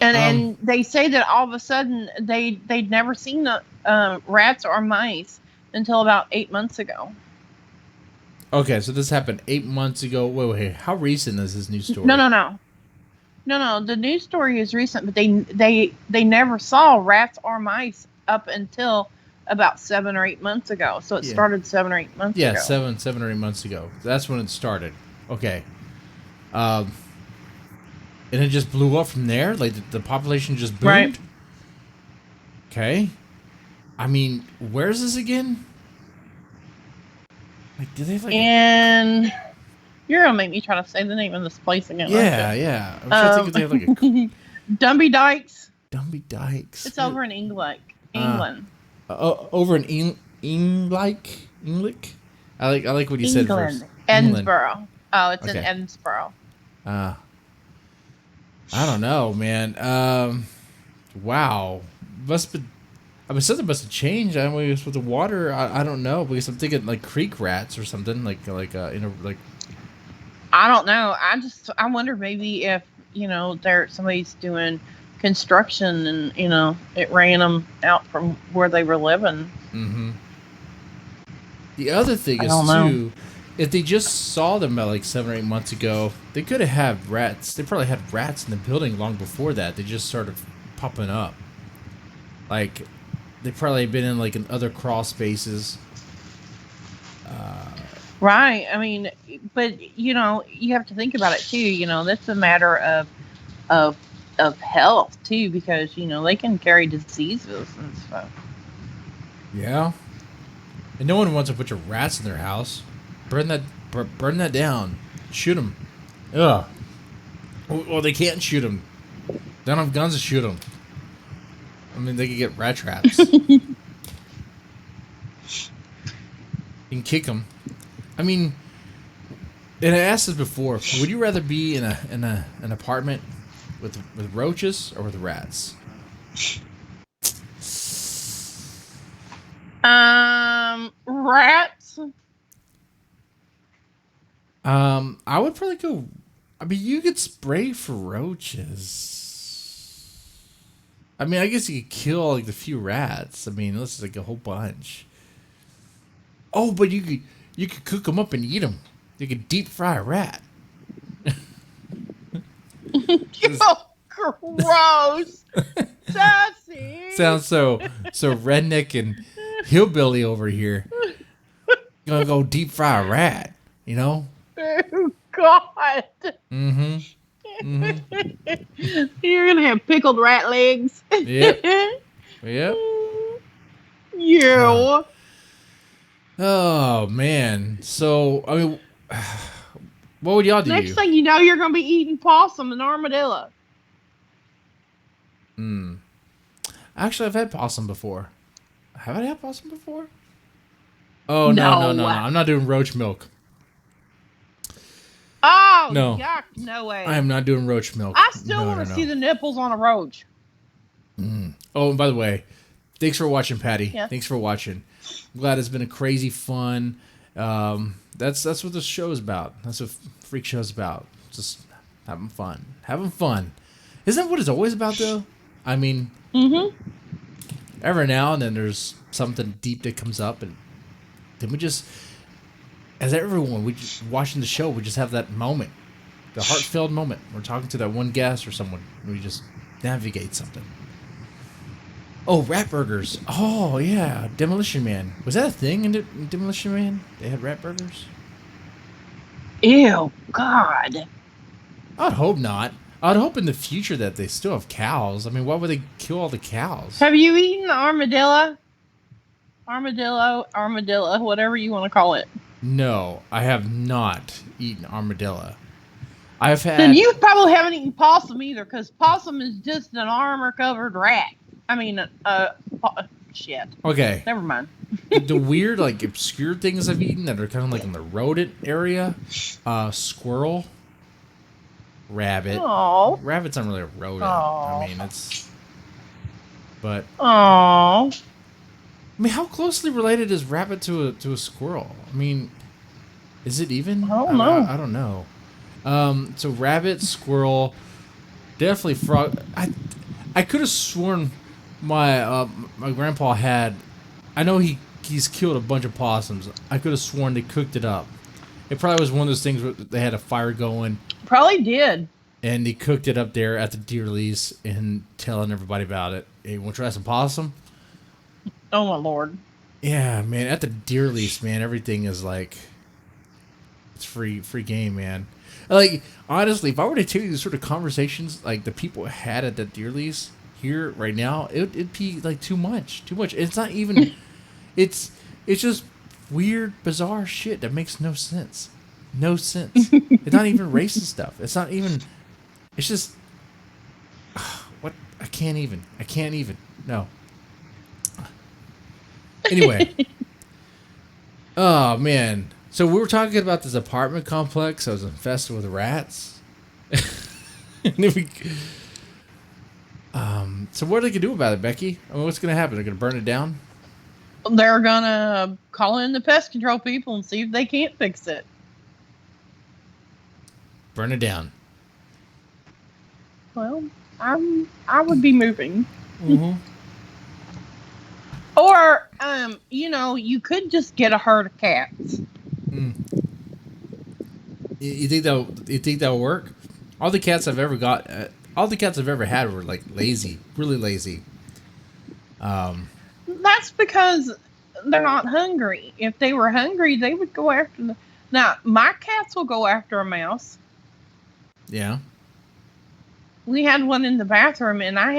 And they say that all of a sudden they'd never seen rats or mice until about 8 months ago. Okay, so this happened 8 months ago. Wait. How recent is this news story? No. No. The news story is recent, but they never saw rats or mice up until about 7 or 8 months ago. So it Yeah. started 7 or 8 months Yeah, ago. 7 or 8 months ago. That's when it started. Okay. Um, and it just blew up from there? Like, the population just boomed? Right. Okay. I mean, where's this again? Like, do they have like And you're gonna make me try to say the name of this place again. yeah. I'm trying to think if they have like a Dumby Dykes. Dumby Dykes. It's over in England. Over in England. I like what you said first. Edinburgh. Oh, it's in Okay. Edinburgh. I don't know, man. Wow. Something must have changed. I mean, with the water, I don't know, because I'm thinking like creek rats or something, like I don't know. I wonder maybe if somebody's doing construction and it ran them out from where they were living. Mm-hmm. The other thing I is don't know. too, if they just saw them like 7 or 8 months ago, they could have had rats. They probably had rats in the building long before that. They just started popping up. Like, they probably been in like in other crawl spaces. Right. I mean, but you have to think about it too. That's a matter of health too, because they can carry diseases and stuff. Yeah. And no one wants a bunch of rats in their house. Burn that down. Shoot them. Ugh. Well, they can't shoot them. They don't have guns to shoot them. I mean, they could get rat traps. You can kick them. I mean, and I asked this before. Would you rather be in an apartment with roaches or with rats? Rats. I would probably go. I mean, you could spray for roaches. I mean, I guess you could kill like the few rats. I mean, this is like a whole bunch. Oh, but you could cook them up and eat them. You could deep fry a rat. Oh, gross. Sassy. Sounds so redneck and hillbilly over here. Gonna go deep fry a rat, you know? Oh, God. Mm-hmm. You're gonna have pickled rat legs. Yep. Yep. You. Oh man. So I mean, what would y'all do? Next thing you know, you're gonna be eating possum and armadillo. Actually, I've had possum before. Have I had possum before? Oh no. I'm not doing roach milk. Oh No. yuck! No way. I am not doing roach milk. I still want to see the nipples on a roach. Oh, and by the way, thanks for watching, Patty. Yeah. Thanks for watching. I'm glad it's been a crazy fun. That's what this show is about. That's what Freak Show is about. Just having fun. Having fun. Isn't that what it's always about, though? I mean, every now and then there's something deep that comes up, and then we just, as everyone, we just watching the show, we just have that moment, the heartfelt moment. We're talking to that one guest or someone, and we just navigate something. Oh, rat burgers. Oh, yeah. Demolition Man. Was that a thing in Demolition Man? They had rat burgers? Ew, God. I'd hope not. I'd hope in the future that they still have cows. I mean, why would they kill all the cows? Have you eaten the armadillo? Armadillo, whatever you want to call it. No, I have not eaten armadillo. I've had... Then you probably haven't eaten possum either, because possum is just an armor-covered rat. I mean, shit. Okay. Never mind. The weird, like, obscure things I've eaten that are kind of like in the rodent area. Squirrel. Rabbit. Aww. Rabbit's not really a rodent. Aww. I mean, it's... But... Aww. I mean, how closely related is rabbit to a squirrel? I mean, is it even? I don't know. I don't know. So rabbit, squirrel, definitely frog. I could have sworn my grandpa had. I know he's killed a bunch of possums. I could have sworn they cooked it up. It probably was one of those things where they had a fire going. Probably did. And he cooked it up there at the Dearlies and telling everybody about it. Hey, want to try some possum? Oh my lord. Yeah, man. At the Dearlies, man, everything is like it's free game, man. Like honestly, if I were to tell you the sort of conversations like the people had at the Dearlies here right now, it'd be like too much. It's not even. it's just weird, bizarre shit that makes no sense. No sense. It's not even racist stuff. It's not even. It's just what I can't even. No. Anyway. Oh man. So we were talking about this apartment complex that was infested with rats. And then so what are they gonna do about it, Becky? I mean, what's gonna happen? They're gonna burn it down? They're gonna call in the pest control people and see if they can't fix it. Burn it down. Well, I would be moving. Mm-hmm. Or, you could just get a herd of cats. You think that'll work? All the cats I've ever had were like lazy, really lazy. That's because they're not hungry. If they were hungry, they would go after Now, my cats will go after a mouse. Yeah. We had one in the bathroom, and I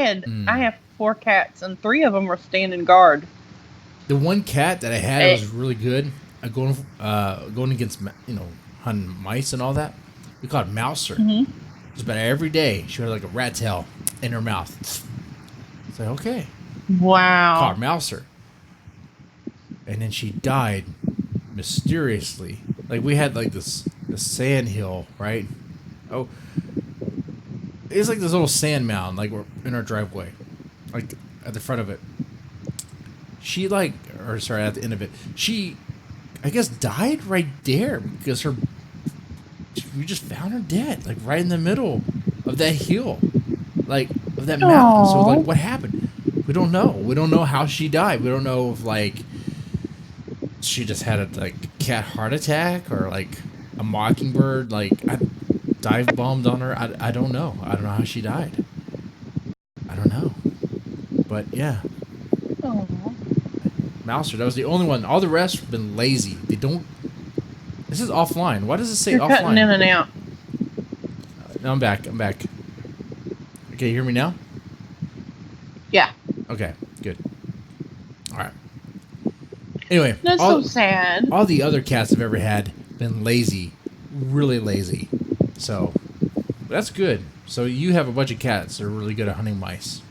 have 4 cats, and 3 of them were standing guard. The one cat that I had was really good. Going against hunting mice and all that. We called it Mouser. Mm-hmm. Just about every day she had like a rat tail in her mouth. It's like okay. Wow. Called Mouser. And then she died mysteriously. Like we had like this sand hill, right? Oh, it's like this little sand mound, like we're in our driveway, like at the front of it. She at the end of it, she, I guess, died right there because we just found her dead, like right in the middle of that hill, like of that mountain. So like, what happened? We don't know. We don't know how she died. We don't know if like she just had a cat heart attack or like a mockingbird dive bombed on her. I don't know. I don't know how she died. I don't know. But yeah. Oh. Mouser, that was the only one. All the rest have been lazy. They don't. This is offline. Why does it say You're offline? cutting in and out. No, I'm back. Okay, you hear me now? Yeah. Okay, good. All right. Anyway, That's so sad. All the other cats I've ever had been lazy, really lazy. So that's good. So you have a bunch of cats that are really good at hunting mice.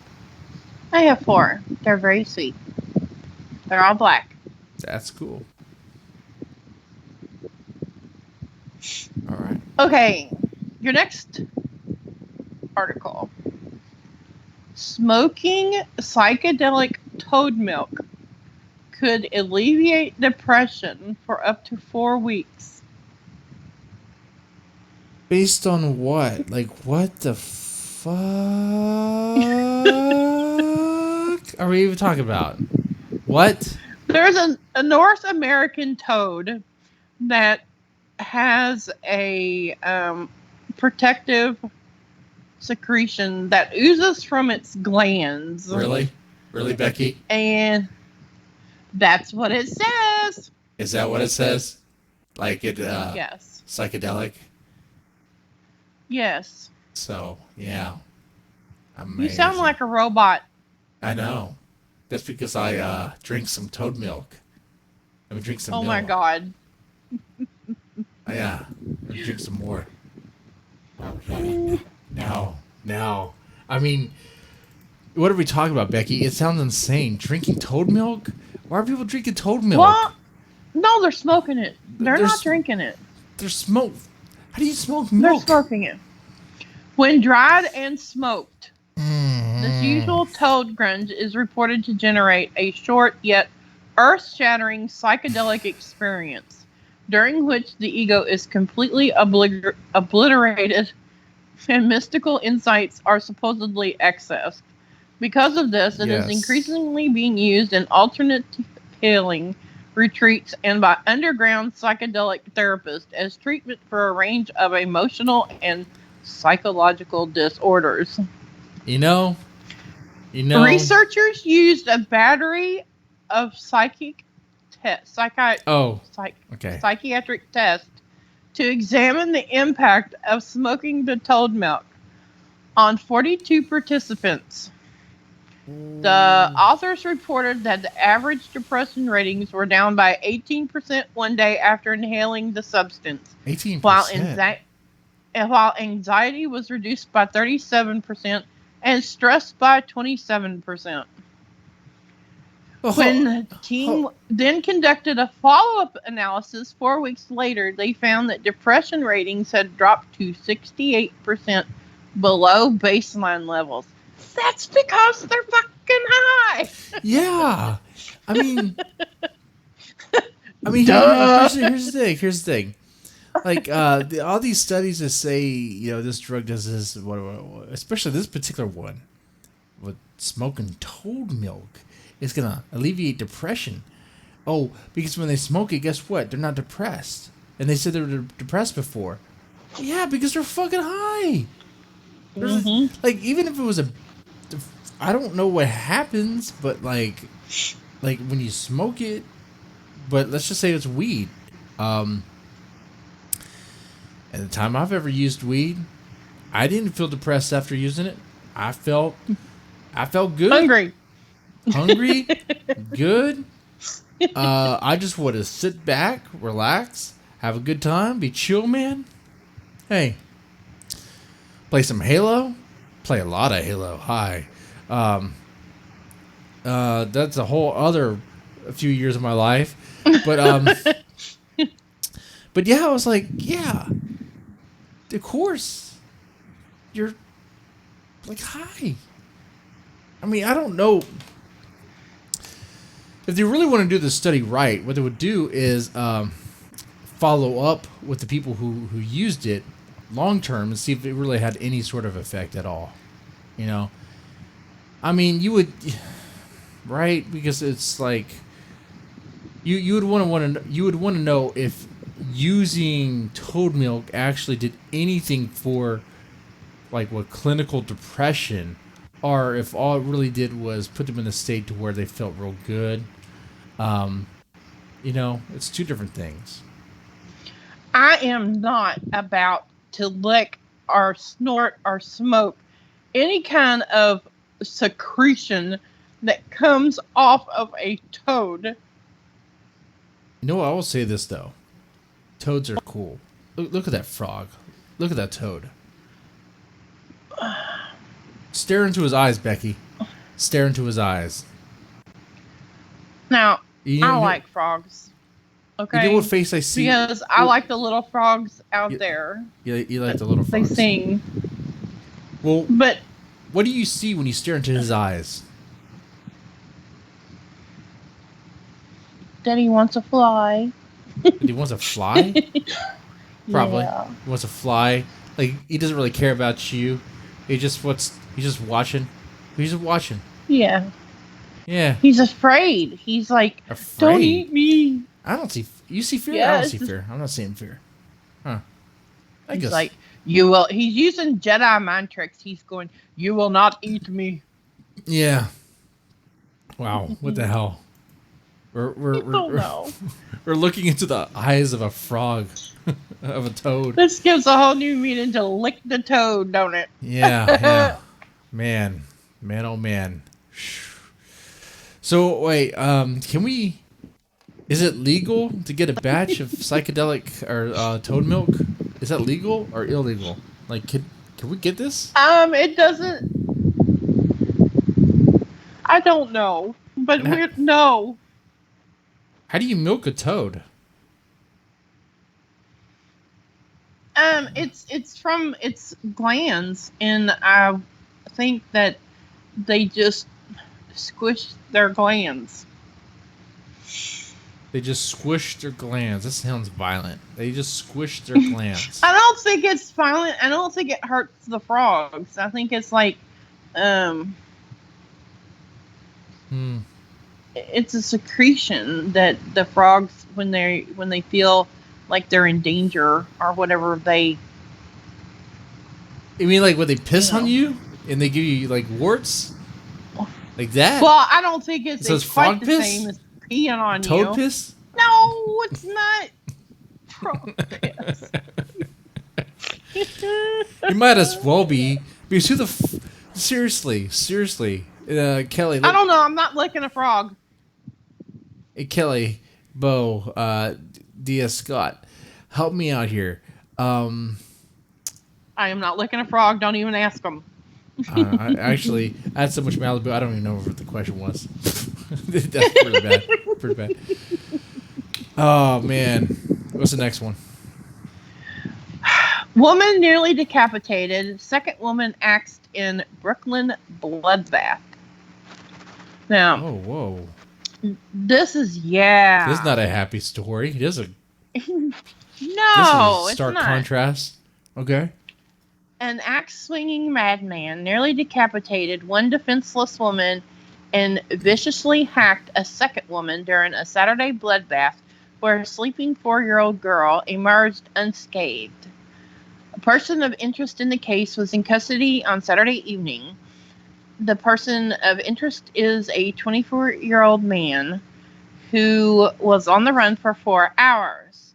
I have 4. They're very sweet. They're all black. That's cool. All right. Okay, your next article. Smoking psychedelic toad milk could alleviate depression for up to 4 weeks. Based on what? Like, what the fuck are we even talking about? What? There's a North American toad that has a protective secretion that oozes from its glands. Really? Really, Becky? And that's what it says. Is that what it says? Like it, yes. Psychedelic? Yes. So, yeah. Amazing. You sound like a robot. I know. That's because I drink some toad milk. Let me drink some milk. Oh my god. Yeah. Let me drink some more. Okay. Now. I mean, what are we talking about, Becky? It sounds insane. Drinking toad milk? Why are people drinking toad milk? Well, no, they're smoking it. They're not drinking it. They're smoke. How do you smoke milk? They're smoking it. When dried and smoked, this usual toad grunge is reported to generate a short yet earth-shattering psychedelic experience, during which the ego is completely obliterated and mystical insights are supposedly accessed. Because of this, it is increasingly being used in alternate healing retreats and by underground psychedelic therapists as treatment for a range of emotional and psychological disorders. You know. Researchers used a battery of psychiatric tests to examine the impact of smoking the toad milk on 42 participants. The authors reported that the average depression ratings were down by 18% one day after inhaling the substance. 18%. While anxiety was reduced by 37% and stress by 27%. When the team then conducted a follow-up analysis 4 weeks later, they found that depression ratings had dropped to 68% below baseline levels. That's because they're fucking high. Yeah. I mean, here's the thing. Like, all these studies that say, you know, this drug does this, especially this particular one, with smoking toad milk, is going to alleviate depression. Oh, because when they smoke it, guess what? They're not depressed. And they said they were depressed before. Yeah, because they're fucking high. Mm-hmm. Like, even if it was I don't know what happens, but like when you smoke it, but let's just say it's weed. At the time I've ever used weed, I didn't feel depressed after using it. I felt good. Hungry, good. I just want to sit back, relax, have a good time, be chill, man. Hey, play some Halo, play a lot of Halo. Hi. That's a whole other few years of my life, but but yeah, I was like, yeah, of course, you're like high. I mean, I don't know if they really want to do the study right. What they would do is follow up with the people who used it long term and see if it really had any sort of effect at all. You know. I mean, you would, right? Because it's like you would want to know if using toad milk actually did anything for like what clinical depression, or if all it really did was put them in a state to where they felt real good. You know, it's two different things. I am not about to lick or snort or smoke any kind of secretion that comes off of a toad. You know, I will say this though. Toads are cool. Look at that frog. Look at that toad. Stare into his eyes, Becky. Stare into his eyes. Now, I like frogs. Okay. You know what face I see? Because I like the little frogs out there. You like the little frogs. They sing. Well, but what do you see when you stare into his eyes? That he wants to fly. He wants to fly? Probably. Yeah. He wants to fly. Like, he doesn't really care about you. He's just watching. He's just watching. Yeah. Yeah. He's afraid. He's like, afraid? Don't eat me. I don't see. You see fear? Yeah, I don't see fear. I'm not seeing fear. Huh. I guess. Like, you will. He's using Jedi mind tricks. He's going, you will not eat me. Yeah. Wow. What the hell? We're looking into the eyes of a frog, of a toad. This gives a whole new meaning to lick the toad, don't it? Yeah. Man, oh man. So wait, can we? Is it legal to get a batch of psychedelic or toad milk? Is that legal or illegal? Like, can we get this? It doesn't. I don't know, but no. How do you milk a toad? It's from its glands, and I think that they just squish their glands. They just squish their glands. That sounds violent. They just squish their glands. I don't think it's violent. I don't think it hurts the frogs. I think it's like, it's a secretion that the frogs, when they feel like they're in danger or whatever, they You mean like when they piss You know. on you and they give you like warts? Like that? Well, I don't think it's, So it's it's quite frog the piss? same as peeing on Toad you. piss? No, it's not frog piss. You might as well be. Because who the seriously, Kelly. I don't know. I'm not licking a frog. Hey, Kelly, Bo, D.S. Scott, help me out here. I am not licking a frog. Don't even ask them. I had so much Malibu, I don't even know what the question was. That's pretty bad. Pretty bad. Oh, man. What's the next one? Woman nearly decapitated. Second woman axed in Brooklyn bloodbath. Now, Oh, whoa. this is This is not a happy story. This is no, a stark it's not. contrast. Okay. An axe-swinging madman nearly decapitated one defenseless woman and viciously hacked a second woman during a Saturday bloodbath where a sleeping 4-year-old girl emerged unscathed. A person of interest in the case was in custody on Saturday evening. The person of interest is a 24-year-old man who was on the run for 4 hours.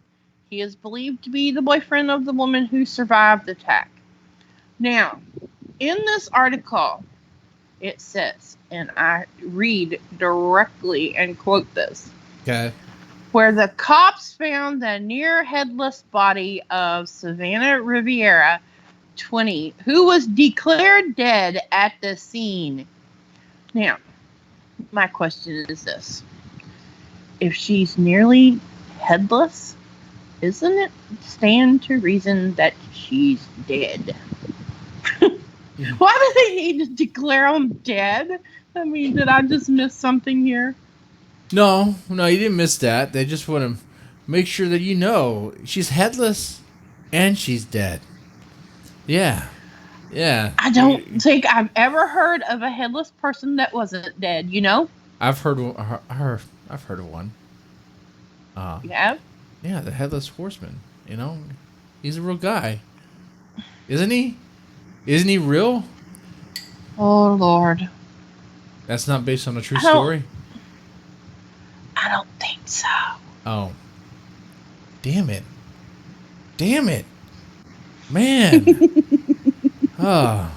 He is believed to be the boyfriend of the woman who survived the attack. Now, in this article, it says, and I read directly and quote this, Okay. where the cops found the near headless body of Savannah Riviera, 20, who was declared dead at the scene. Now, my question is this. If she's nearly headless, isn't it stand to reason that she's dead? Why do they need to declare them dead? I mean, did I just miss something here? No, you didn't miss that. They just want to make sure that you know she's headless and she's dead. Yeah. I don't think I've ever heard of a headless person that wasn't dead, you know? I've heard of one. You have? Yeah, the Headless Horseman. You know, he's a real guy, isn't he? Isn't he real? Oh, Lord. That's not based on a true story? I don't think so. Oh. Damn it. Man. Oh.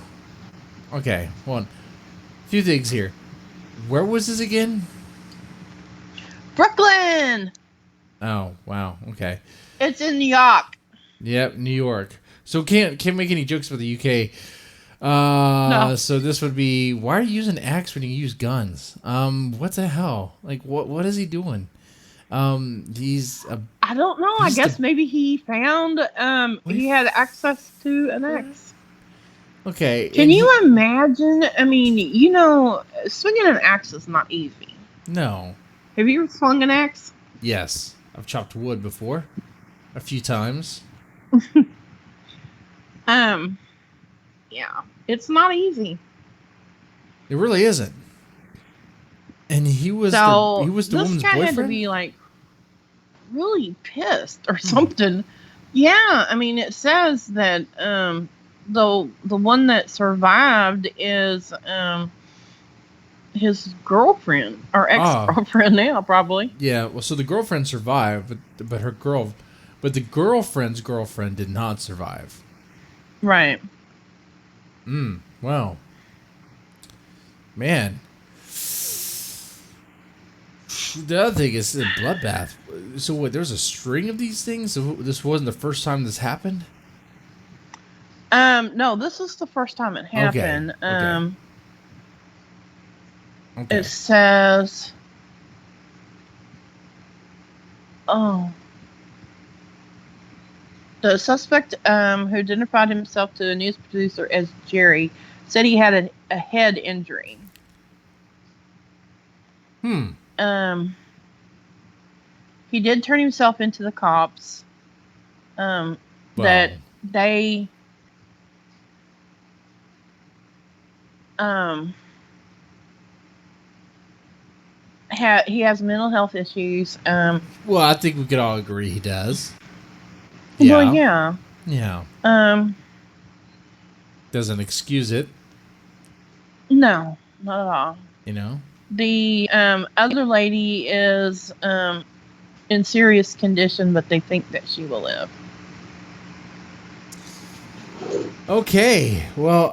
Okay, hold on. A few things here. Where was this again? Brooklyn! Oh, wow. Okay. It's in New York. Yep, New York. So can't make any jokes about the UK. No. So this would be, why are you using an axe when you use guns? What the hell? Like, what is he doing? He's a... I don't know. I guess maybe he found, he had access to an axe. Okay. Can you imagine? I mean, you know, swinging an axe is not easy. No. Have you ever swung an axe? Yes. I've chopped wood before. A few times. Yeah. It's not easy. It really isn't. And he was the woman's boyfriend? This guy had to be, like, really pissed or something. Yeah, I mean, it says that, the one that survived is, his girlfriend, or ex-girlfriend now, probably. Yeah, well, so the girlfriend survived, but the girlfriend's girlfriend did not survive. Right. Wow. Man. The other thing is the bloodbath. So what, there's a string of these things? So this wasn't the first time this happened? No, this is the first time it happened. Okay. It says, the suspect, who identified himself to a news producer as Jerry, said he had a head injury. He did turn himself into the cops. That they he has mental health issues. Well, I think we could all agree he does. Yeah. Well, yeah. Yeah. Doesn't excuse it. No, not at all. You know? The other lady is in serious condition, but they think that she will live. Okay. Well,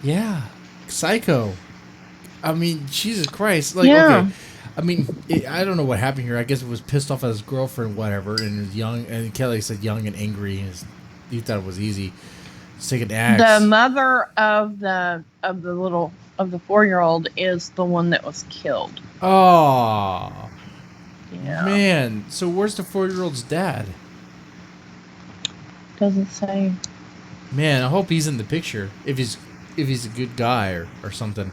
yeah. Psycho. I mean, Jesus Christ. Like, Yeah. okay. I mean, I don't know what happened here. I guess it was pissed off at his girlfriend, whatever, and was young. And Kelly said young and angry. And he thought it was easy. Let's take an axe. The mother of the 4-year-old is the one that was killed. Oh. Yeah. Man. So where's the 4-year-old's dad? Doesn't say. Man, I hope he's in the picture. If he's a good guy or something.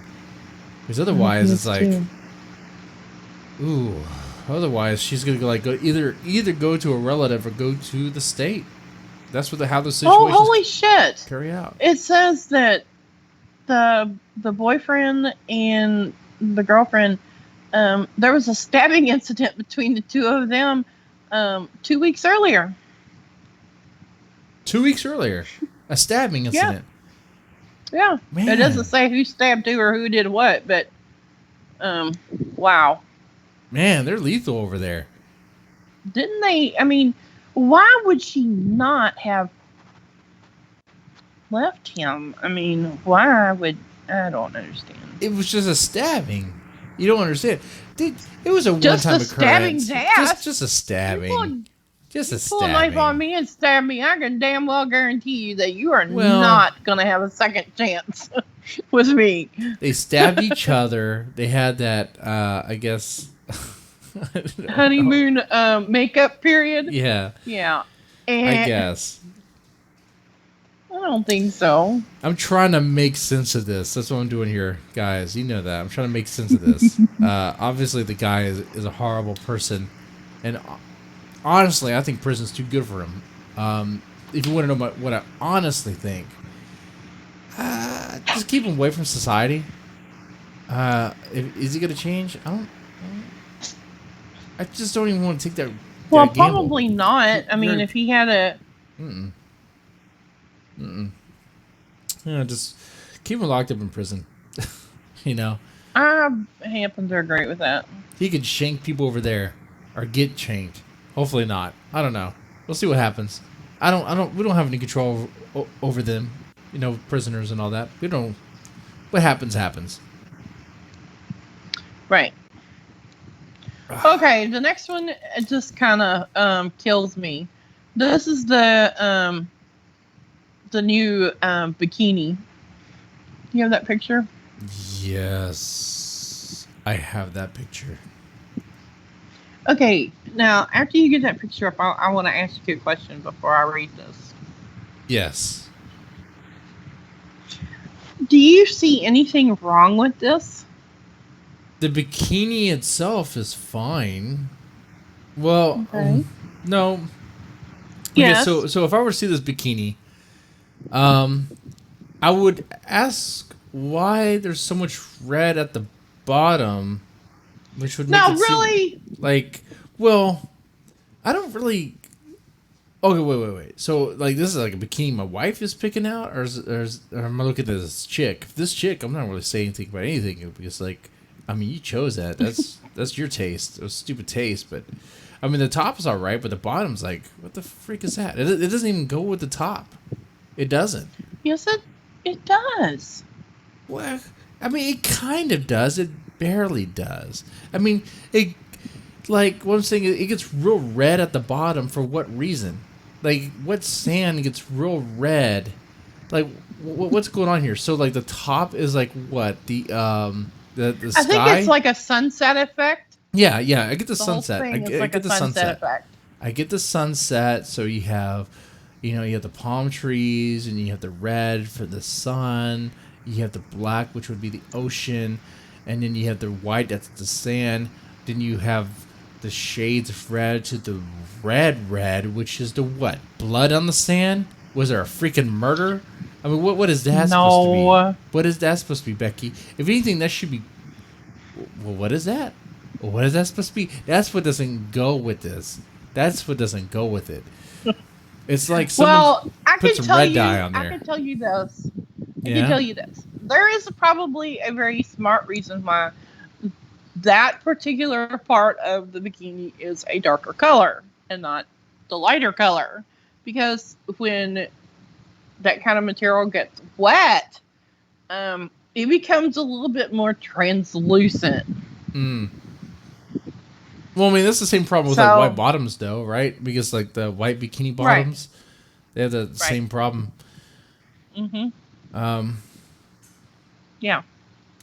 Because otherwise, it's like, ooh. Otherwise, she's gonna go either go to a relative or go to the state. That's how the situation. Oh, holy shit! Carry out. It says that the boyfriend and the girlfriend, there was a stabbing incident between the two of them 2 weeks earlier. 2 weeks earlier, a stabbing incident. Yeah. Man. It doesn't say who stabbed who or who did what, but wow. Man, they're lethal over there. Didn't they? I mean, why would she not have left him? I mean, why would... I don't understand. It was just a stabbing. You don't understand. It was a Just one-time a stabbing occurrence. death. Just a stabbing. Just a Pull a stabbing. knife on me and stab me. I can damn well guarantee you that you are not going to have a second chance with me. They stabbed each other. They had that, I guess... honeymoon makeup period. Yeah. Yeah. I guess. I don't think so. I'm trying to make sense of this. That's what I'm doing here, guys. You know that. I'm trying to make sense of this. Obviously, the guy is a horrible person. And honestly, I think prison's too good for him. If you want to know what I honestly think, just keep him away from society. Is he going to change? I just don't even want to take that. Well, that gamble. probably not. I mean, if he had a... Yeah, just keep him locked up in prison. You know? I happen to agree with that. He could shank people over there. Or get shanked. Hopefully not. I don't know. We'll see what happens. We don't have any control over them. You know, prisoners and all that. We don't... What happens, happens. Right. Okay, the next one just kind of kills me. This is the new bikini. You have that picture? Yes, I have that picture. Okay, now after you get that picture up, I want to ask you a question before I read this. Yes. Do you see anything wrong with this? The bikini itself is fine. Well, okay. No. Yes. Okay, so if I were to see this bikini, I would ask why there's so much red at the bottom, which would make it really like, well, I don't really. Okay, wait. So, like, this is like a bikini my wife is picking out, or am I looking at this chick? This chick, I'm not really saying anything about anything because, like, I mean, you chose that. That's your taste. It was stupid taste, but I mean, the top is all right, but the bottom's like, what the freak is that? It doesn't even go with the top. It doesn't. Yes, it does. Well, I mean, it kind of does. It barely does. I mean, like what I'm saying, it gets real red at the bottom for what reason? Like, what sand gets real red? Like, what's going on here? So, like, the top is like what the sky? I think it's like a sunset effect. Yeah. I get the sunset. I get the sunset effect. I get the sunset. So you have the palm trees, and you have the red for the sun. You have the black, which would be the ocean, and then you have the white, that's the sand. Then you have the shades of red to the red, which is the what? Blood on the sand? Was there a freaking murder? I mean, what is that supposed to be? What is that supposed to be, Becky? If anything, that should be... Well, what is that? Well, what is that supposed to be? That's what doesn't go with this. That's what doesn't go with it. It's like Well, someone I put can some tell red you. dye on I there. can tell you this. I can Yeah. tell you this. There is probably a very smart reason why that particular part of the bikini is a darker color and not the lighter color, because when that kind of material gets wet, it becomes a little bit more translucent. Mm. Well, I mean, that's the same problem with like white So, bottoms, though, right? Because like the white bikini right, bottoms, they have the right. same problem. Mm-hmm. Um, Yeah.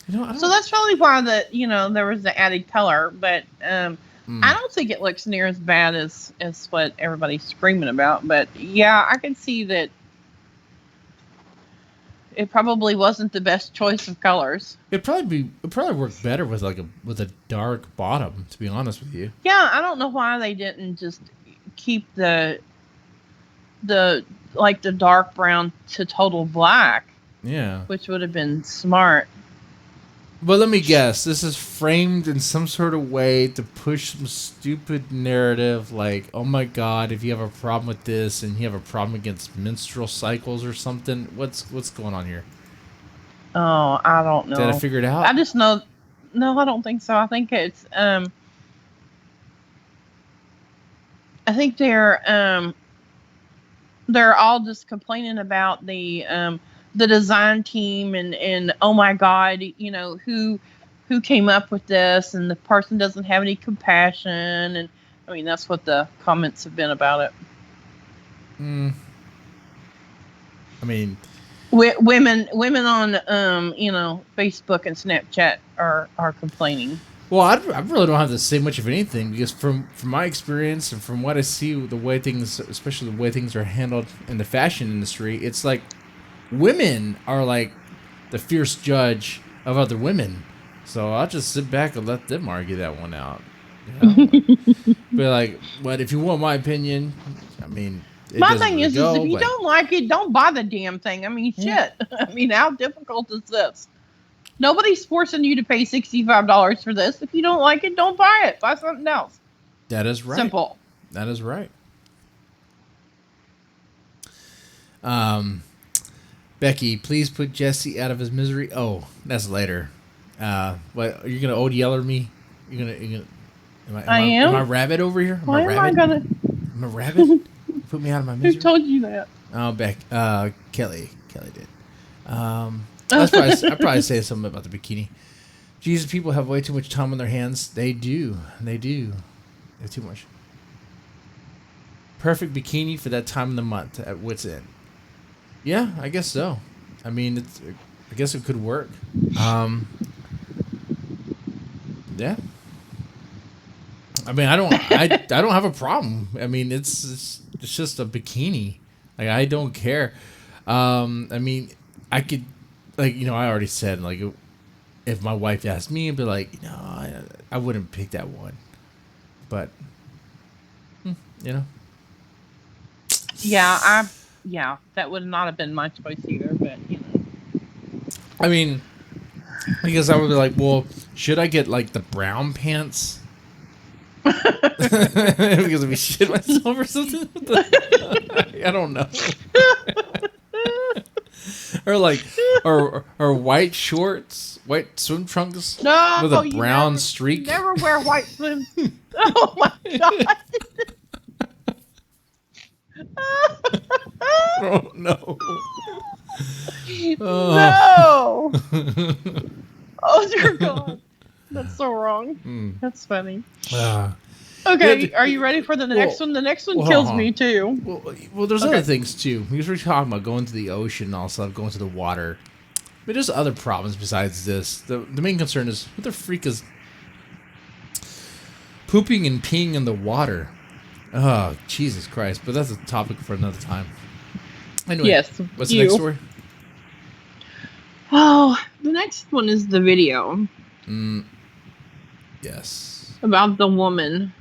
you know, I So don't. that's probably why there was the added color, but I Mm. don't think it looks near as bad as what everybody's screaming about. But yeah, I can see that it probably wasn't the best choice of colors. It'd probably work better with like a dark bottom. To be honest with you. Yeah, I don't know why they didn't just keep the like the dark brown to total black, Yeah. which would have been smart. But let me guess, this is framed in some sort of way to push some stupid narrative like, oh my god, if you have a problem with this and you have a problem against menstrual cycles or something, what's going on here? Oh, I don't Did I know. figure it out? I just know. No, I don't think so. I think it's I think they're all just complaining about the design team and oh my god, who came up with this, and the person doesn't have any compassion, and I mean that's what the comments have been about it. Mm, I mean, Women on Facebook and Snapchat are complaining. well, I really don't have to say much of anything because from my experience and from what I see, the way things, especially the way things are handled in the fashion industry, it's like women are like the fierce judge of other women. So I'll just sit back and let them argue that one out. You know, but like, but if you want my opinion, I mean, it My doesn't thing really is if go. you But don't like it, don't buy the damn thing. I mean, yeah, shit. I mean, how difficult is this? Nobody's forcing you to pay $65 for this. If you don't like it, don't buy it. Buy something else. that is right. Simple. That is right. Um, Becky, please put Jesse out of his misery. Oh, that's later. What are you gonna old yeller me? You're gonna. I Am I am. rabbit over here? Am I Why am I rabbit? gonna? I'm a rabbit. Put me out of my Who misery. told you that? Oh, Kelly did. I'd probably say something about the bikini. Jesus, people have way too much time on their hands. They do. They have too much. Perfect bikini for that time of the month at wit's end. Yeah, I guess so. I mean, I guess it could work. Yeah. I mean, I don't have a problem. I mean, it's just a bikini. Like, I don't care. I mean, I could, like, I already said, like, if my wife asked me, I'd be like, no, I wouldn't pick that one. But, you know. Yeah, that would not have been my choice either. But I mean, because I would be like, well, should I get like the brown pants? Because if I shit myself or something, I don't know. Or like, or white shorts, white swim trunks no, with a brown streak. You never wear white swim. Oh my god. Oh no. No. Oh dear God. That's so wrong. That's funny. Okay, are you ready for the next one? The next one kills me too. Well, there's other things too. Because we're talking about going to the ocean and all stuff, going to the water. But there's other problems besides this. The main concern is, who the freak is pooping and peeing in the water? Oh, Jesus Christ. But that's a topic for another time. Anyway, yes, what's the next story? Oh, the next one is the video. Yes. About the woman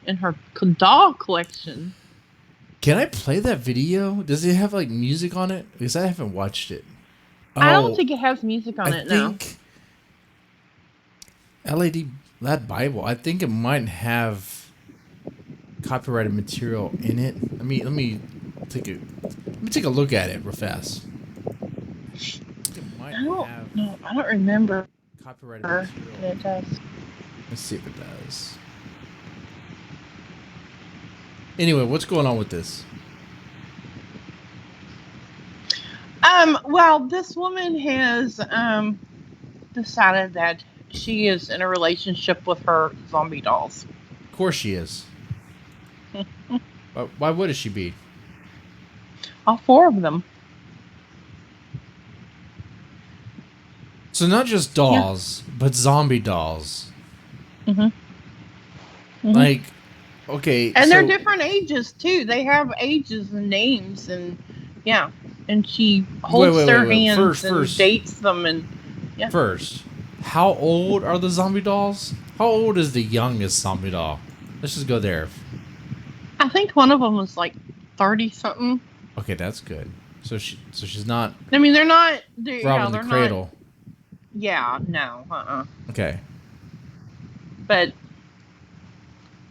and her doll collection. Can I play that video? Does it have like music on it? Because I haven't watched it. I don't think it has music on it now. LAD Bible, I think it might have copyrighted material in it. Let me take a look at it real fast. It might have I don't remember. copyrighted material. It does. Let's see if it does. Anyway, what's going on with this? Well, this woman has decided that she is in a relationship with her zombie dolls. Of course she is. Why would she be? All 4 of them. So not just dolls, but zombie dolls. Like, okay. And they're different ages, too. They have ages and names, and yeah. And she holds their hands and dates them. And yeah. First, how old are the zombie dolls? How old is the youngest zombie doll? Let's just go there. I think one of them was like 30-something. Okay, that's good. So she's not. I mean, they're not. Robbing the cradle. No. Okay. But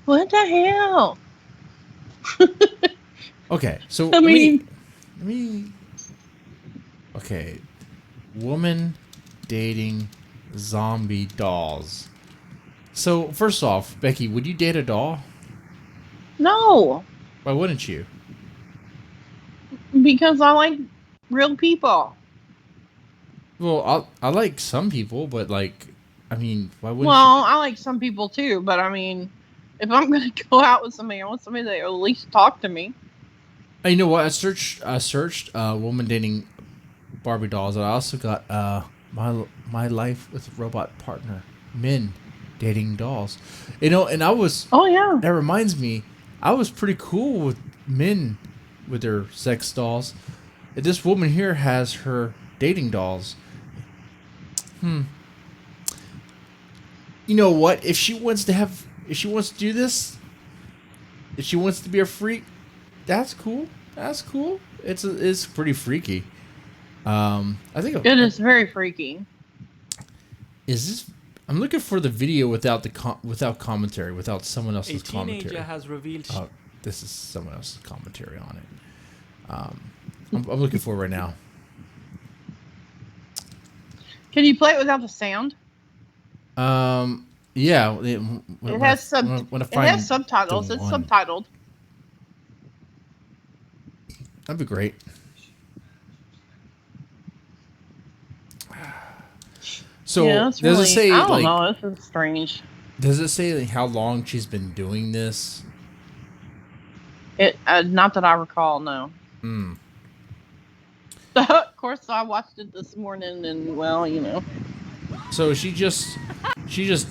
what the hell? Okay, so I mean, let me. Okay, woman dating zombie dolls. So first off, Becky, would you date a doll? No, Why wouldn't you? because I like real people. Well, I like some people, but like, I mean, why wouldn't Well, I like some people too, but I mean, if I'm gonna go out with somebody, I want somebody that will at least talk to me. You know what? I searched woman dating Barbie dolls. I also got my life with a robot partner, men dating dolls. You know, and I was. Oh yeah. That reminds me, I was pretty cool with men with their sex dolls. This woman here has her dating dolls. You know what? If she wants to do this, if she wants to be a freak, that's cool. That's cool. It's pretty freaky. I think It is very freaky. Is this? I'm looking for the video without without commentary, without someone else's commentary. A teenager has revealed. Oh, this is someone else's commentary on it. I'm looking for it right now. Can you play it without the sound? Yeah. It has subtitles. It's subtitled. That'd be great. So yeah, does it say? I don't know. This is strange. Does it say like, how long she's been doing this? It not that I recall. No. Of course, I watched it this morning, and well, you know. So she just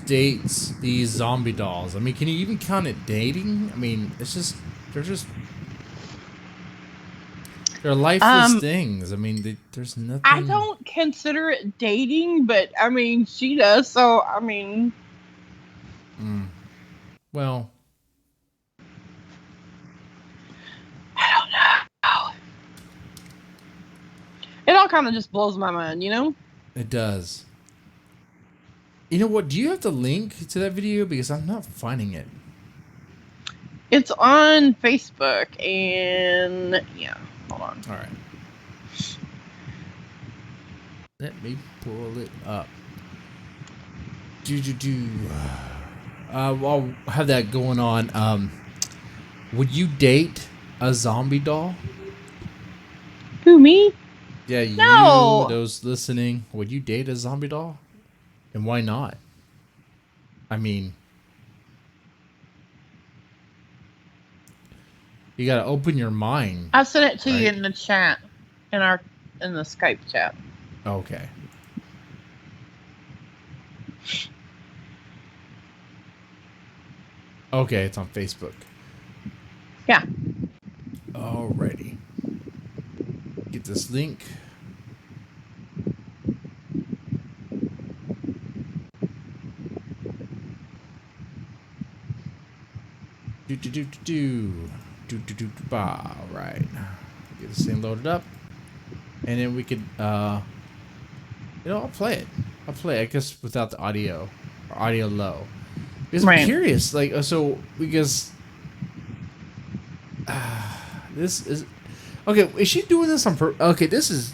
dates these zombie dolls. I mean, can you even count it dating? I mean, they're lifeless things. I mean, there's nothing. I don't consider it dating, but I mean, she does. So I mean, well, I don't know. It all kind of just blows my mind, you know. It does. You know what? Do you have the link to that video? Because I'm not finding it. It's on Facebook, and yeah. Hold on. All right. Let me pull it up. I'll have that going on. Would you date a zombie doll? Who, me? Yeah, No. you, those listening. Would you date a zombie doll? And why not? I mean, you gotta open your mind. I sent it to you in the chat, in the Skype chat. Okay. Okay, it's on Facebook. Yeah. Alrighty. Get this link. Alright. Get this thing loaded up. And then we could, I'll play it. I'll play it, I guess, without the audio. Or audio low. Because I'm curious, like, so, because This is okay. Is she doing this on purpose? Okay, this is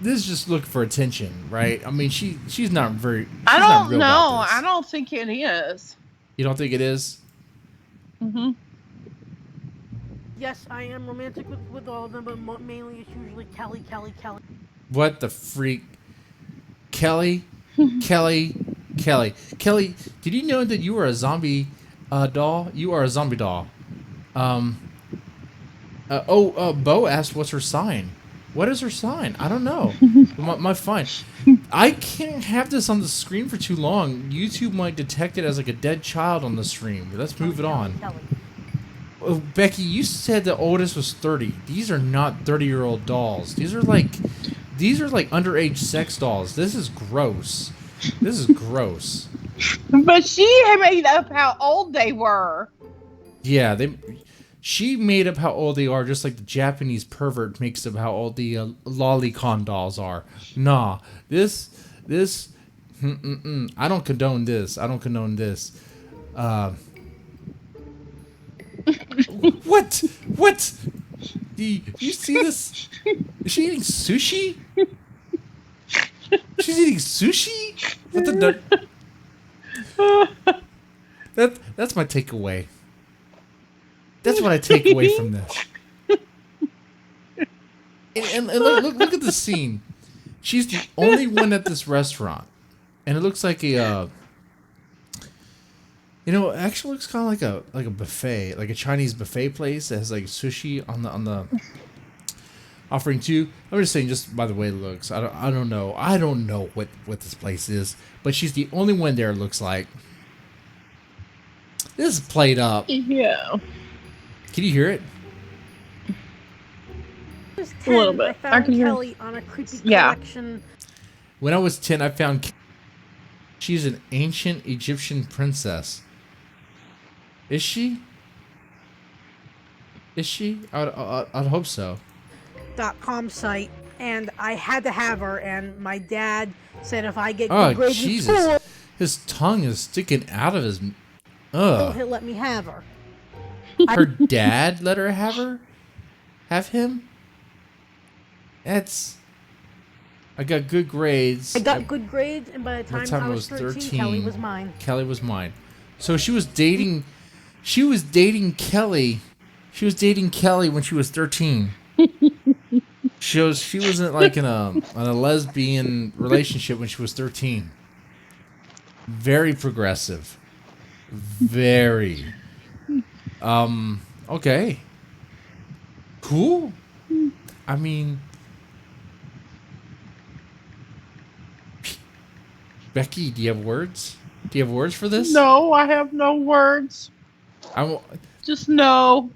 just looking for attention, right? I mean, she's not very. I Not don't real know. about this. I don't think it is. You don't think it is? Mm-hmm. Yes, I am romantic with all of them, but mainly it's usually Kelly. What the freak? Kelly? Kelly? Did you know that you were a zombie doll? You are a zombie doll. Bo asked what's her sign. What is her sign? I don't know. my fine. I can't have this on the screen for too long. YouTube might detect it as like a dead child on the stream. Let's move it on. Oh, Becky, you said the oldest was 30. These are not 30-year-old dolls. These are like underage sex dolls. This is gross. This is gross. But she had made up how old they were. Yeah, she made up how old they are, just like the Japanese pervert makes up how old the lolicon dolls are. Nah, this, I don't condone this. What? Do you see this? Is she eating sushi? She's eating sushi? What the? That's my takeaway. That's what I take away from this. And look at the scene. She's the only one at this restaurant, and it looks like a. It actually looks kind of like a buffet, like a Chinese buffet place that has like sushi on the offering too. I'm just saying, just by the way it looks. I don't know what this place is, but she's the only one there. It looks like this is played up. Yeah. Can you hear it? A little bit. I can hear. Kelly on a creepy collection. When I was 10, I found she's an ancient Egyptian princess. Is she? I'd hope so. .com site, and I had to have her, and my dad said if I get good grades in school, his tongue is sticking out of his. he'll let me have her. Her dad let her have him. I got good grades. I got good grades, and by the time I was 13, Kelly was mine. Kelly was mine. So she was dating Kelly. She was dating Kelly when she was 13. She wasn't like in a lesbian relationship when she was 13. Very progressive. Very. Okay. Cool. I mean, Becky, do you have words? Do you have words for this? No, I have no words. Just no.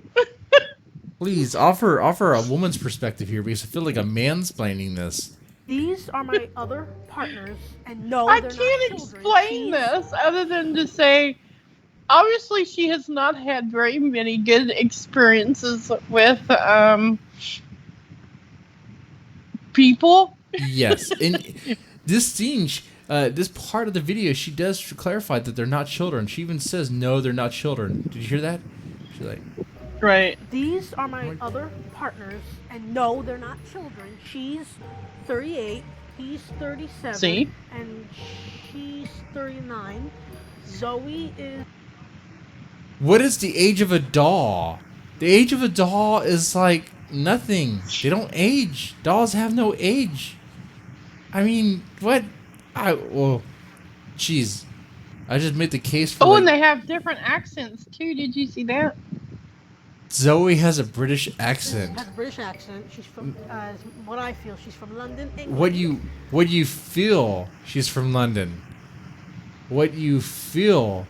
Please offer a woman's perspective here, because I feel like I'm mansplaining this. These are my other partners, and no, I they're can't not children. explain this other than to say, obviously she has not had very many good experiences with people. Yes, in this scene, this part of the video, she does clarify that they're not children. She even says, "No, they're not children." Did you hear that? She's like, right. These are my other partners, and no, they're not children. She's 38, he's 37, See? and she's 39. Zoe is... what is the age of a doll? The age of a doll is like nothing. They don't age. Dolls have no age. I mean, what? Jeez. I just made the case for. Oh, and they have different accents too. Did you see that? Zoe has a British accent. Has a British accent. She's from, what I feel, she's from London, England. What do you feel? She's from London. What you feel?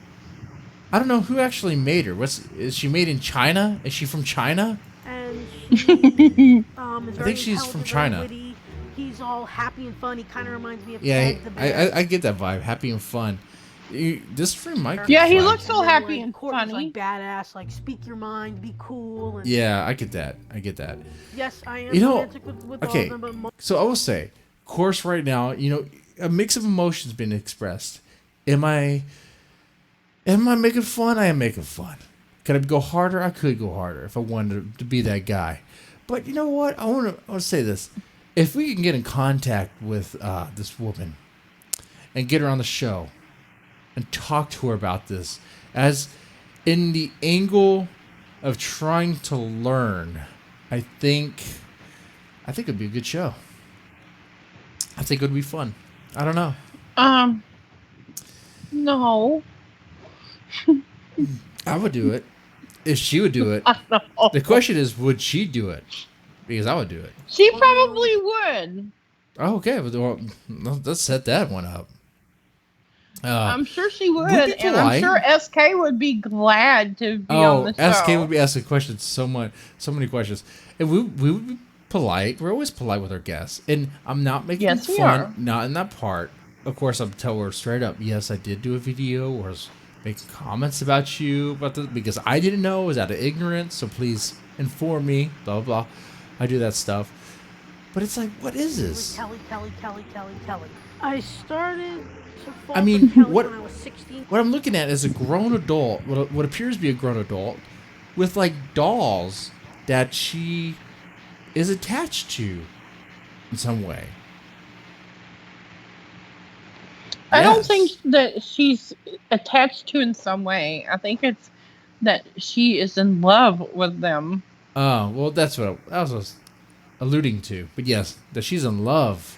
I don't know who actually made her. Is she made in China? Is she from China? And she is I think she's from China. Witty. He's all happy and fun. He kind of reminds me of Yeah, Ted the Bear. I get that vibe. Happy and fun. This stream might be Yeah, he fun. looks so And then, happy like, and Courtney's, funny. like badass, like speak your mind, be cool. And Yeah, I get that. yes, I am You know, romantic with all okay, of them, but so I will say, of course, right now, a mix of emotions being expressed. Am I making fun? I am making fun. Could I go harder? I could go harder if I wanted to be that guy. But you know what? I want to say this. If we can get in contact with this woman and get her on the show and talk to her about this as in the angle of trying to learn, I think it'd be a good show. I think it would be fun. I don't know. No. I would do it. If she would do it. No. The question is, would she do it? Because I would do it. She probably would. Oh, okay. Well, let's set that one up. I'm sure she would. Would be And I'm polite. sure SK would be glad to be on the show. SK would be asking questions so many questions. And we would be polite. We're always polite with our guests. And I'm not making Yes, we fun. are. Not in that part. Of course, I'm telling her straight up, yes, I did do a video or was making comments about you because I didn't know. It was out of ignorance. So please inform me. Blah, blah, blah. I do that stuff. But it's like, what is this? Kelly. I started to fall I mean, for Kelly what- when I was 16. What I'm looking at is a grown adult, what appears to be a grown adult, with like dolls that she is attached to in some way. I don't Yes. think that she's attached to in some way. I think it's that she is in love with them. Oh, well, that's what I was alluding to. But yes, that she's in love.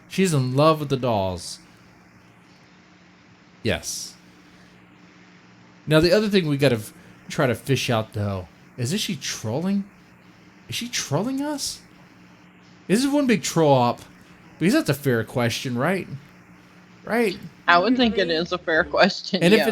She's in love with the dolls. Yes. Now, the other thing we got to try to fish out, though, is she trolling? Is she trolling us? This is one big troll op. Because that's a fair question, right? Right? I would think it is a fair question. And yeah.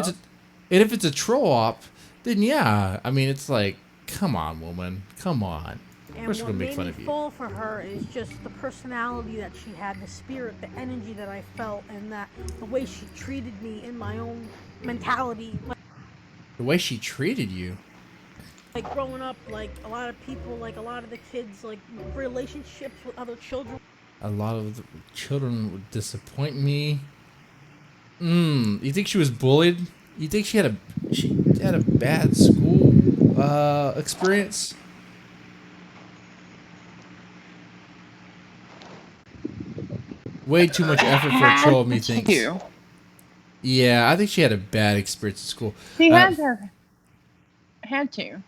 if it's a troll op, then yeah. I mean, it's like, come on, woman. Come on. Of And course we're what gonna make made fun me of you. fall for her is just the personality that she had, the spirit, the energy that I felt, and that the way she treated me in my own mentality. The way she treated you. Like growing up, like a lot of people, like a lot of the kids, like relationships with other children. A lot of the children would disappoint me. You think she was bullied? You think she had a bad school experience? Way too much effort for a troll, methinks. You. Yeah, I think she had a bad experience at school. She had to.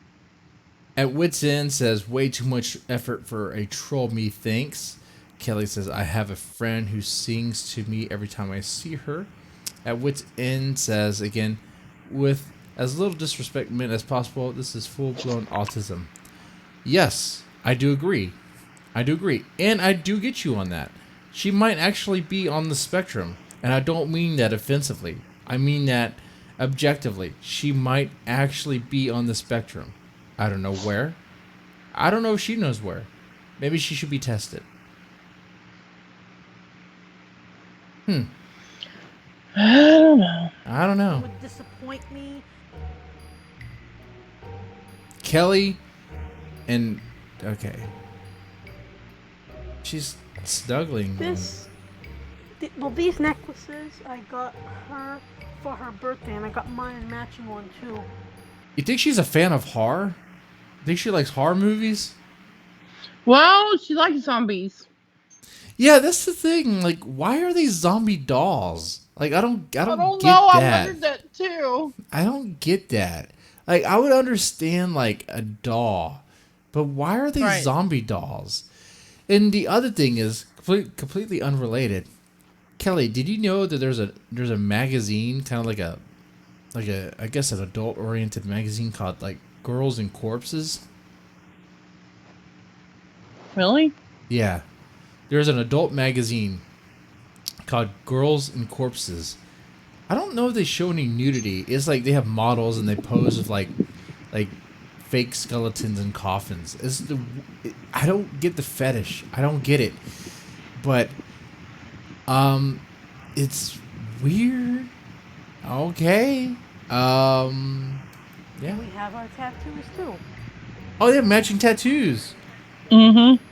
At Wits End says, way too much effort for a troll, methinks. Kelly says, I have a friend who sings to me every time I see her. At Wits End says, again, with as little disrespect meant as possible, this is full-blown autism. Yes, I do agree. And I do get you on that. She might actually be on the spectrum. And I don't mean that offensively. I mean that objectively. She might actually be on the spectrum. I don't know where. I don't know if she knows where. Maybe she should be tested. I don't know. I don't know. Would disappoint me. Kelly and... Okay. She's snuggling. These necklaces I got her for her birthday, and I got mine a matching one too. You think she's a fan of horror? Think she likes horror movies? Well, she likes zombies. Yeah, that's the thing. Like, why are these zombie dolls? Like, I don't get know. that. I wondered that too. I don't get that. Like, I would understand like a doll, but why are these zombie dolls? And the other thing is completely unrelated. Kelly, did you know that there's a magazine, kind of like a I guess an adult oriented magazine called like Girls and Corpses? Really? Yeah. There's an adult magazine called Girls and Corpses. I don't know if they show any nudity. It's like they have models and they pose with like fake skeletons and coffins. I don't get the fetish. I don't get it. But it's weird. Okay. Yeah. We have our tattoos too. Oh, they have matching tattoos. Mm-hmm.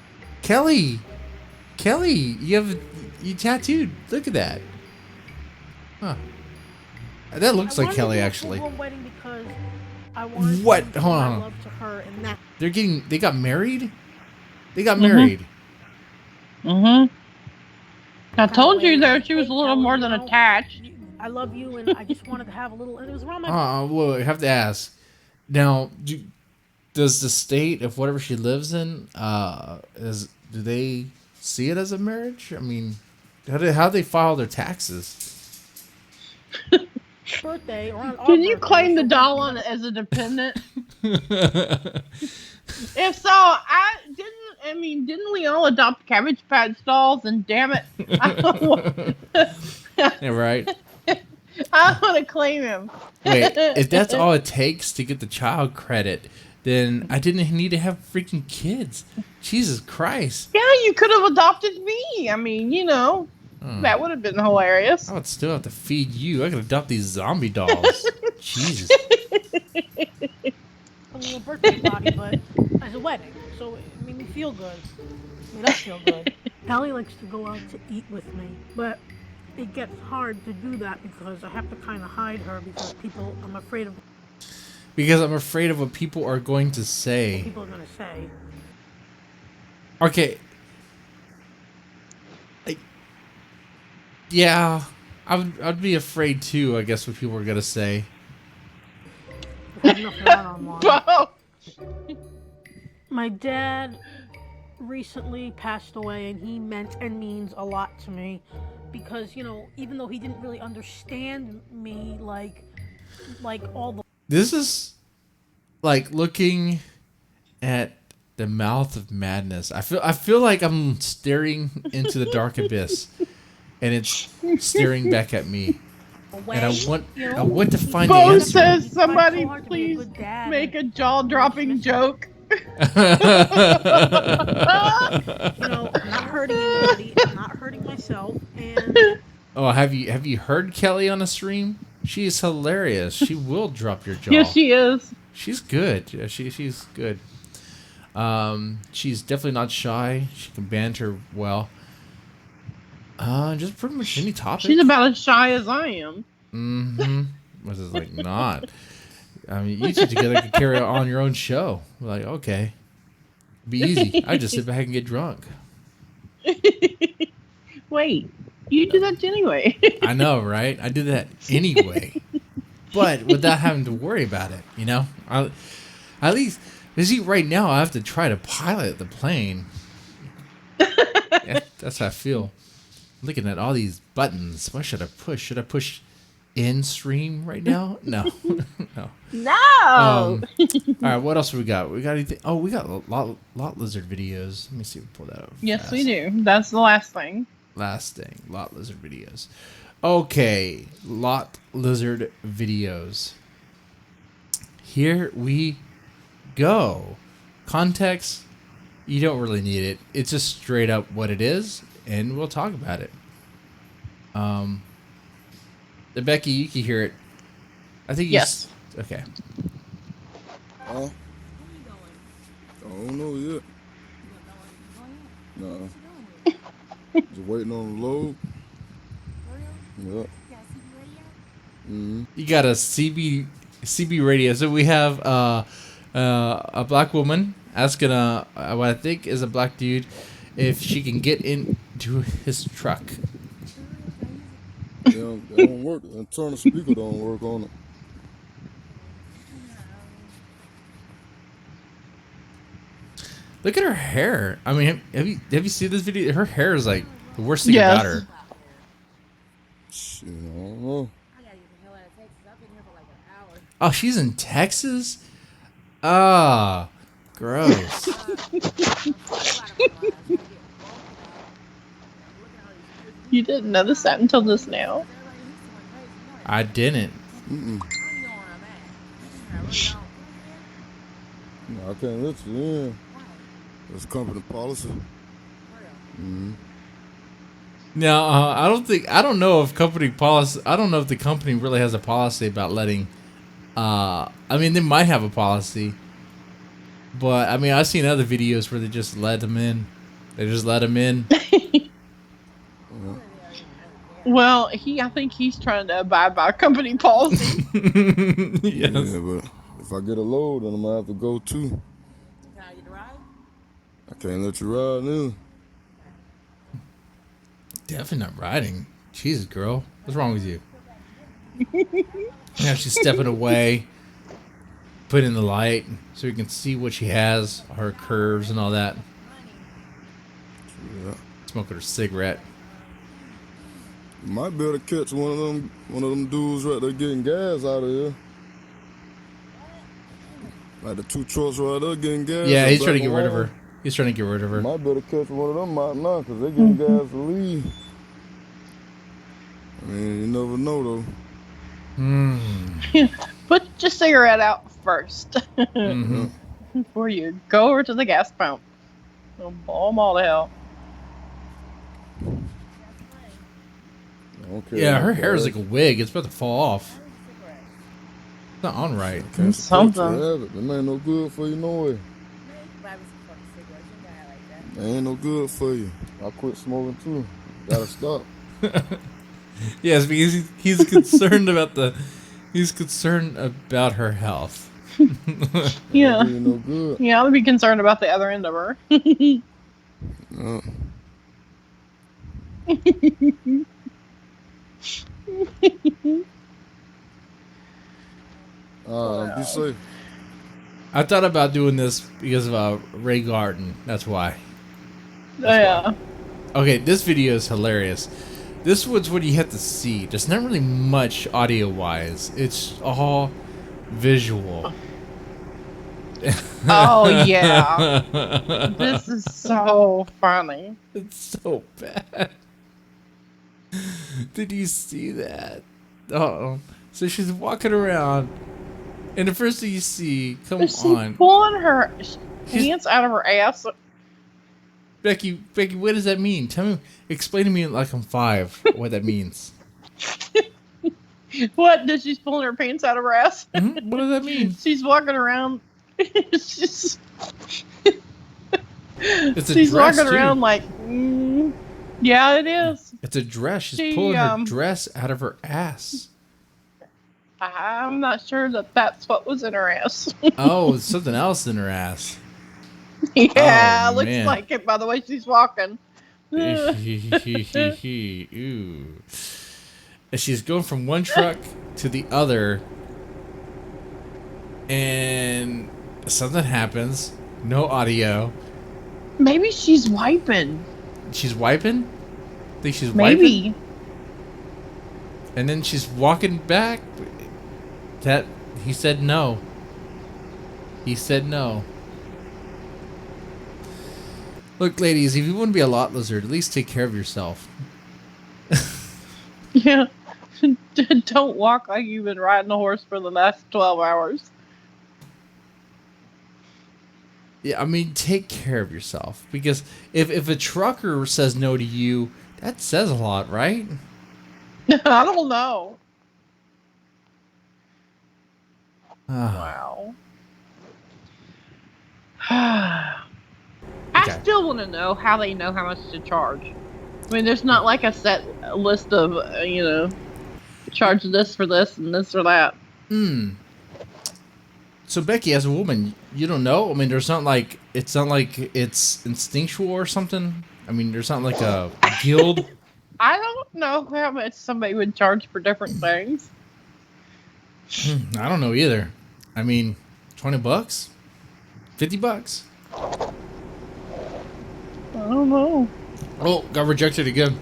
Kelly, you tattooed. Look at that. Huh. That looks like Kelly, actually. One wedding because I wanted What? to Hold show my on. love to her, and that. They got married? They got married. Mm-hmm. I Kind of told you way, though like, she was hey, a little Kelly, more you than know, attached. I love you, and I just wanted to have a little. And it was around my. Well, I have to ask. Now, does the state of whatever she lives in, do they see it as a marriage? I mean, how do they file their taxes? Birthday or on our Can you birthday, claim the so doll we on had as a dependent? If so, didn't we all adopt Cabbage Patch dolls? And damn it, Yeah, right. I want to claim him. Wait, if that's all it takes to get the child credit, then I didn't need to have freaking kids. Jesus Christ. Yeah, you could have adopted me. I mean, that would have been hilarious. I would still have to feed you. I could adopt these zombie dolls. Jesus. a little birthday party, but as a wedding, so it made me feel good. It made us feel good. Kelly likes to go out to eat with me, but it gets hard to do that because I have to kind of hide her because I'm afraid of Because I'm afraid of what people are going to say. what people are gonna say. Okay. Yeah, I'd be afraid too, I guess, what people are going to say. We've had enough one-on-one. Whoa. My dad recently passed away, and he meant and means a lot to me because, even though he didn't really understand me like all the. This is like looking at the mouth of madness. I feel like I'm staring into the dark abyss, and it's staring back at me. And I want to find the Bo answer. says, somebody so hard to be a please good dad make a and- jaw-dropping joke. I'm not hurting anybody. I'm not hurting myself. And Oh, have you heard Kelly on a stream? She is hilarious. She will drop your jaw. Yes, she is. She's good. Yeah, she's good. She's definitely not shy. She can banter well. Just pretty much any topic. She's about as shy as I am. Mm-hmm. Which is like not. I mean, you two together could carry on your own show. Like, okay. Be easy. I just sit back and get drunk. Wait, you do that anyway. I know, right? I do that anyway. But without having to worry about it, at least, see, right now I have to try to pilot the plane. Yeah, that's how I feel. Looking at all these buttons. What should I push? Should I push in stream right now? No. No. No. All right, what else we got? We got anything? Oh, we got lot lizard videos. Let me see if we pull that up. Yes, fast. we do. That's the last thing. Last thing, lot lizard videos. Okay, lot lizard videos. Here we go. Context, you don't really need it. It's just straight up what it is, and we'll talk about it. Becky, you can hear it. I think Yes. Okay. I don't know yet. No. Just waiting on the load. Yep. You got a CB radio. So we have a black woman asking what I think is a black dude if she can get into his truck. They don't work. The internal speaker don't work on it. Look at her hair. I mean, have you seen this video? Her hair is like the worst thing about her. Shit, I don't know. Oh, she's in Texas? Ah, gross. You didn't notice that until just now. I didn't. No, I can't let you in. That's company policy. No, I don't know if company policy. I don't know if the company really has a policy about letting. I mean, they might have a policy, but I mean, I've seen other videos where they just let them in. They just let them in. Well, I think he's trying to abide by company policy. Yes. Yeah, but If I get a load, then I'm gonna have to go too. Can I get a ride? I can't let you ride now. Definitely not riding. Jesus, girl. What's wrong with you? Now she's stepping away, putting in the light so you can see what she has, her curves and all that. Yeah. Smoking her cigarette. You might be able to catch one of them dudes right there getting gas out of here. Like the 2 trucks right there getting gas. Yeah, he's trying to get rid of her. He's trying to get rid of her. Might be able to catch one of them out now because they getting gas to leave. I mean, you never know though. Put your cigarette out first Mm-hmm. before you go over to the gas pump. They'll blow them all to hell. Okay, Yeah, her hair is like a wig. It's about to fall off. It's not on right. Something. It ain't no good for you, no way. It ain't no good for you. I quit smoking too. Gotta stop. Yes, because he's concerned about he's concerned about her health. Yeah. Ain't no good. Yeah, I'll be concerned about the other end of her. Be safe. I thought about doing this because of Ray Garden. That's why. Yeah. Okay, this video is hilarious. This was what you have to see. There's not really much audio-wise. It's all visual. Oh, yeah. This is so funny. It's so bad. Did you see that? Uh-oh. So she's walking around, and the first thing you see, come Is she on. pulling her pants out of her ass? Becky, what does that mean? Tell me, explain to me like I'm 5 what that means. What? Does she's pulling her pants out of her ass? Mm-hmm. What does that mean? She's walking around. She's It's a she's dress, walking too. around like, yeah, it is. It's a dress. She's She, pulling her dress out of her ass. I'm not sure that's what was in her ass. Oh, it's something else in her ass. Yeah, Oh, looks man. like it by the way she's walking. Ooh. And she's going from one truck to the other, and something happens. No audio. Maybe she's wiping. She's wiping? Think she's Maybe. wiping? And then she's walking back. He said no. He said no. Look, ladies, if you want to be a lot lizard, at least take care of yourself. Yeah. Don't walk like you've been riding a horse for the last 12 hours. Yeah, I mean, take care of yourself. Because if a trucker says no to you, that says a lot, right? I don't know. Ah. Wow. I Okay. still want to know how they know how much to charge. I mean, there's not like a set list of, charge this for this and this or that. So Becky, as a woman, you don't know? I mean, it's not like it's instinctual or something? I mean, there's not like a guild? I don't know how much somebody would charge for different things. I don't know either. I mean, $20? $50? I don't know. Oh, got rejected again.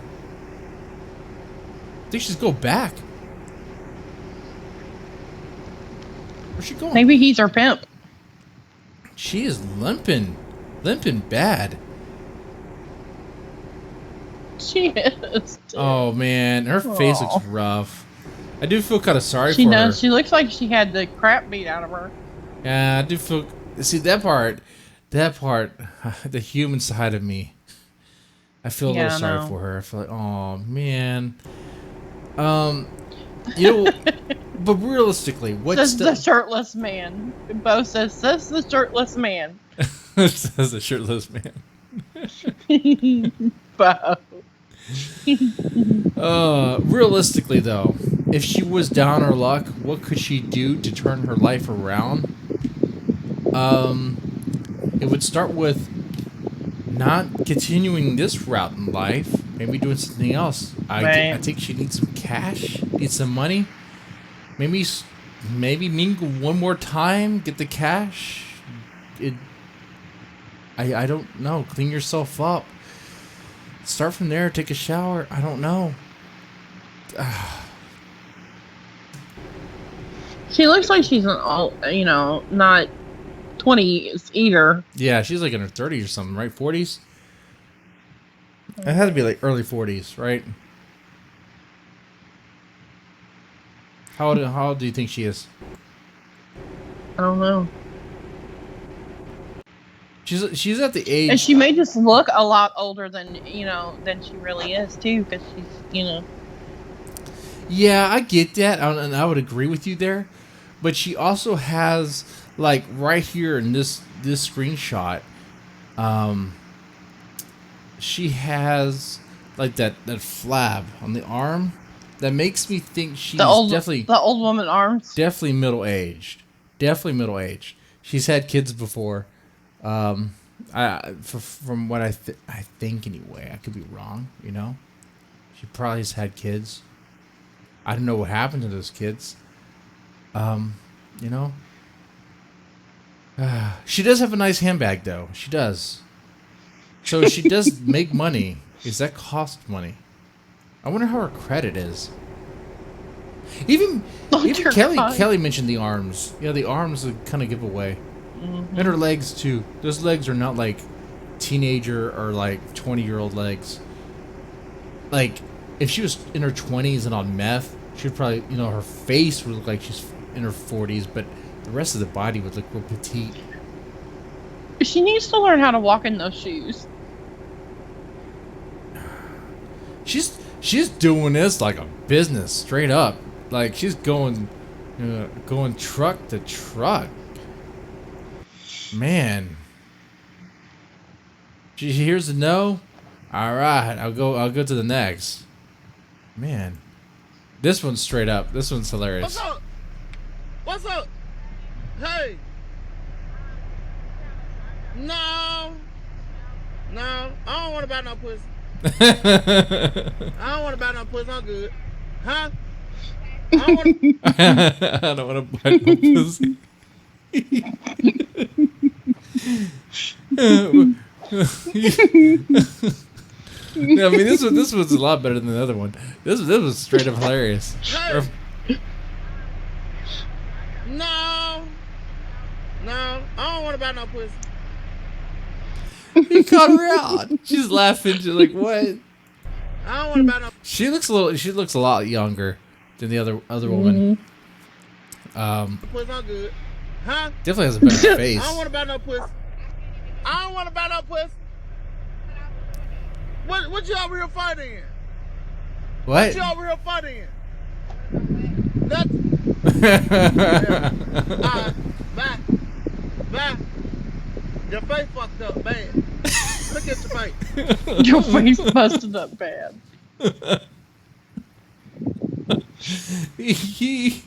I think she's go back. Where's she going? Maybe he's her pimp. She is limping bad. She is. Oh man, her face Aw. looks rough. I do feel kind of sorry She for does. her. She looks like she had the crap beat out of her. Yeah, I do feel. See that part, the human side of me. I feel a Yeah, little I sorry know. for her. I feel like, oh man. You know, but realistically, what's Says the shirtless man. Bo says, "Says the shirtless man." says a shirtless man. Bo. Realistically though, if she was down on her luck, what could she do to turn her life around? It would start with not continuing this route in life, maybe doing something else. I think she needs some cash, needs some money. Maybe mingle one more time, get the cash. I don't know. Clean yourself up. Start from there. Take a shower. I don't know. She looks like she's not 20s either. Yeah, she's like in her 30s or something, right? 40s? It had to be like early 40s, right? How old do you think she is? I don't know. She's at the age, And she may just look a lot older than she really is too, because she's Yeah, I get that, and I would agree with you there. But she also has, like, right here in this screenshot, she has like that flab on the arm that makes me think she's definitely the old woman arms. Definitely middle aged. She's had kids before. From what I think anyway. I could be wrong. She probably has had kids. I don't know what happened to those kids. She does have a nice handbag, though. She does. So she does make money. Does that cost money? I wonder how her credit is. Even Kelly mentioned the arms. Yeah, the arms would kind of give away. Mm-hmm. And her legs, too. Those legs are not like teenager or like 20-year-old legs. Like, if she was in her 20s and on meth, she'd probably, her face would look like she's in her 40s, but the rest of the body would look real petite. She needs to learn how to walk in those shoes. She's doing this like a business, straight up. Like, she's going truck to truck. Man. She hears the no. All right, I'll go to the next. Man. This one's straight up. This one's hilarious. What's up? Hey. No. I don't want to buy no pussy. I don't want to buy no pussy. I'm good. Huh? I don't want to buy no pussy. Yeah, I mean, this was a lot better than the other one. This was straight up hilarious. Hey. No, I don't want to buy no pussy. He caught her out. She's laughing. She's like, "What?" I don't want to buy no. She looks a lot younger than the other woman. Pussy, I'm good. Huh? Definitely has a better face. I don't want to buy no pussy. I don't want to buy no pussy. What y'all real fighting? What? What y'all real fighting? That's. Bye. Your face fucked up bad. Look at your face. Your face busted up bad. he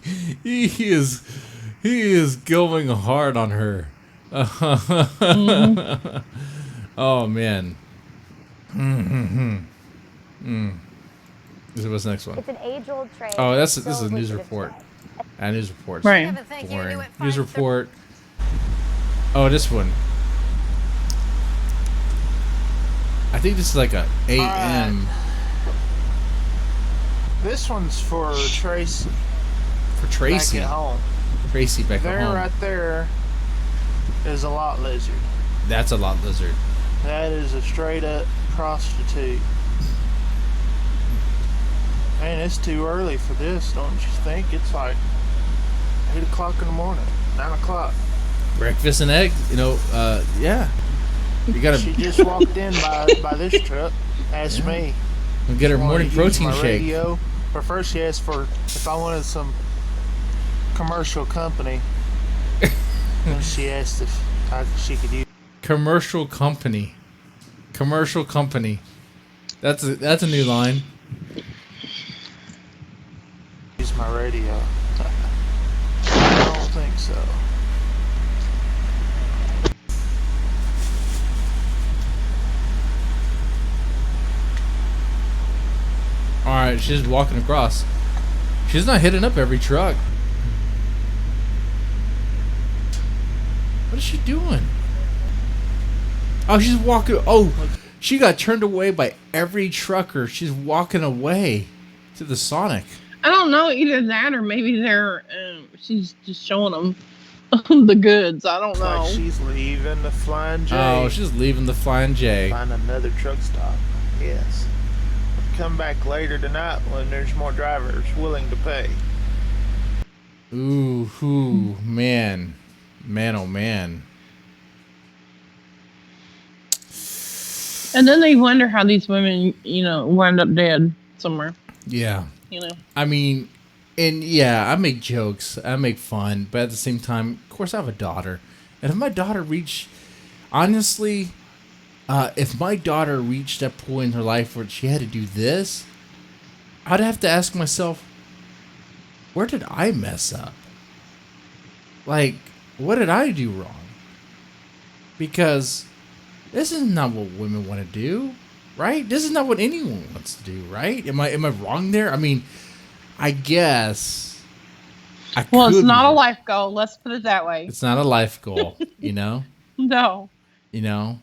is going hard on her. Mm-hmm. Oh man. What's the next one? It's an age-old trade. Oh, this is a news report. News reports. Right. Boring. News report. Oh, this one. I think this is like a AM. This one's for Tracy. For Tracy. Back at home. Tracy back at home. There, right there, is a lot lizard. That's a lot lizard. That is a straight-up prostitute. Man, it's too early for this, don't you think? It's like 8 o'clock in the morning, 9 o'clock. Breakfast and eggs, yeah. You gotta. She just walked in by this truck, asked me. We'll get her morning protein shake. Radio. But first she asked for if I wanted some commercial company. And she asked if she could use Commercial company. That's a new line. my radio. I don't think so. Alright, she's just walking across. She's not hitting up every truck. What is she doing? Oh, she's walking. Oh, she got turned away by every trucker. She's walking away to the Sonic. I don't know, either that or maybe she's just showing them the goods. I don't know. Like she's leaving the Flying J. Oh, she's leaving the Flying J. Find another truck stop. Yes. Come back later tonight when there's more drivers willing to pay. Ooh, man. Man, oh man. And then they wonder how these women, wind up dead somewhere. Yeah. You know. I mean, and yeah, I make jokes, I make fun, but at the same time, of course, I have a daughter. And if my daughter reached, honestly, if my daughter reached that point in her life where she had to do this, I'd have to ask myself, where did I mess up? Like, what did I do wrong? Because this is not what women want to do, right? This is not what anyone wants to do, right? Am I wrong there? I mean, I guess. Well, it's not a life goal. Let's put it that way. It's not a life goal, you know? No. You know?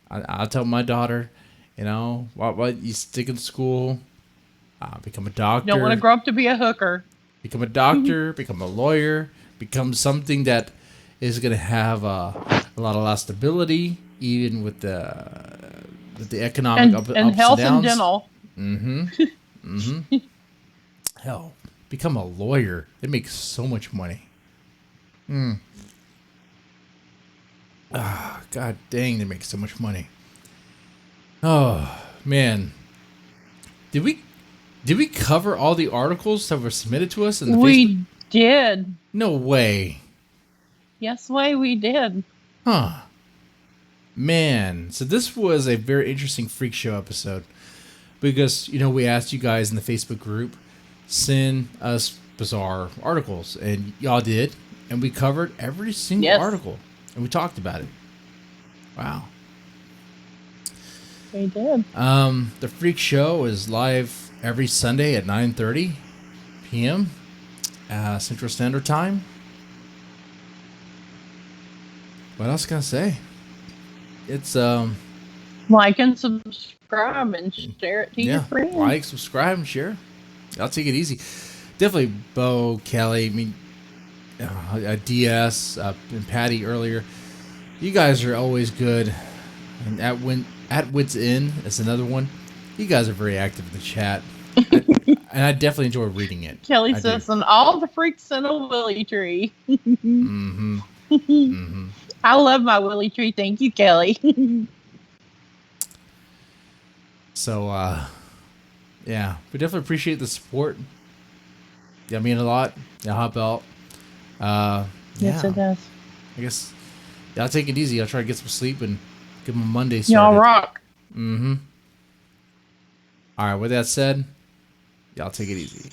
I'll tell my daughter, what you stick in school, become a doctor. You don't want to grow up to be a hooker. Become a doctor, become a lawyer, become something that is going to have a lot of stability, even with the economic ups and health downs. And dental. Hell, become a lawyer. They make so much money. God dang, they make so much money. Oh man, did we cover all the articles that were submitted to us in the We did. No way. Yes, we did. Huh. Man, so this was a very interesting freak show episode because we asked you guys in the Facebook group send us bizarre articles, and y'all did, and we covered every single article, and we talked about it. Wow. We did. The freak show is live every Sunday at 9:30 p.m. Central Standard Time. What else can I say? It's like and subscribe and share it to your friends. Like, subscribe, and share. I'll take it easy. Definitely Bo, Kelly, DS, and Patty earlier. You guys are always good. And at Wits End is another one. You guys are very active in the chat. And I definitely enjoy reading it. Kelly says, and all the freaks in a willy tree. I love my willy tree. Thank you, Kelly. So, yeah, we definitely appreciate the support. Yeah, I mean a lot. Yeah, hot belt. Yes, it does. I guess I'll take it easy. I'll try to get some sleep and get my Monday started. Y'all rock. All right, with that said, y'all take it easy.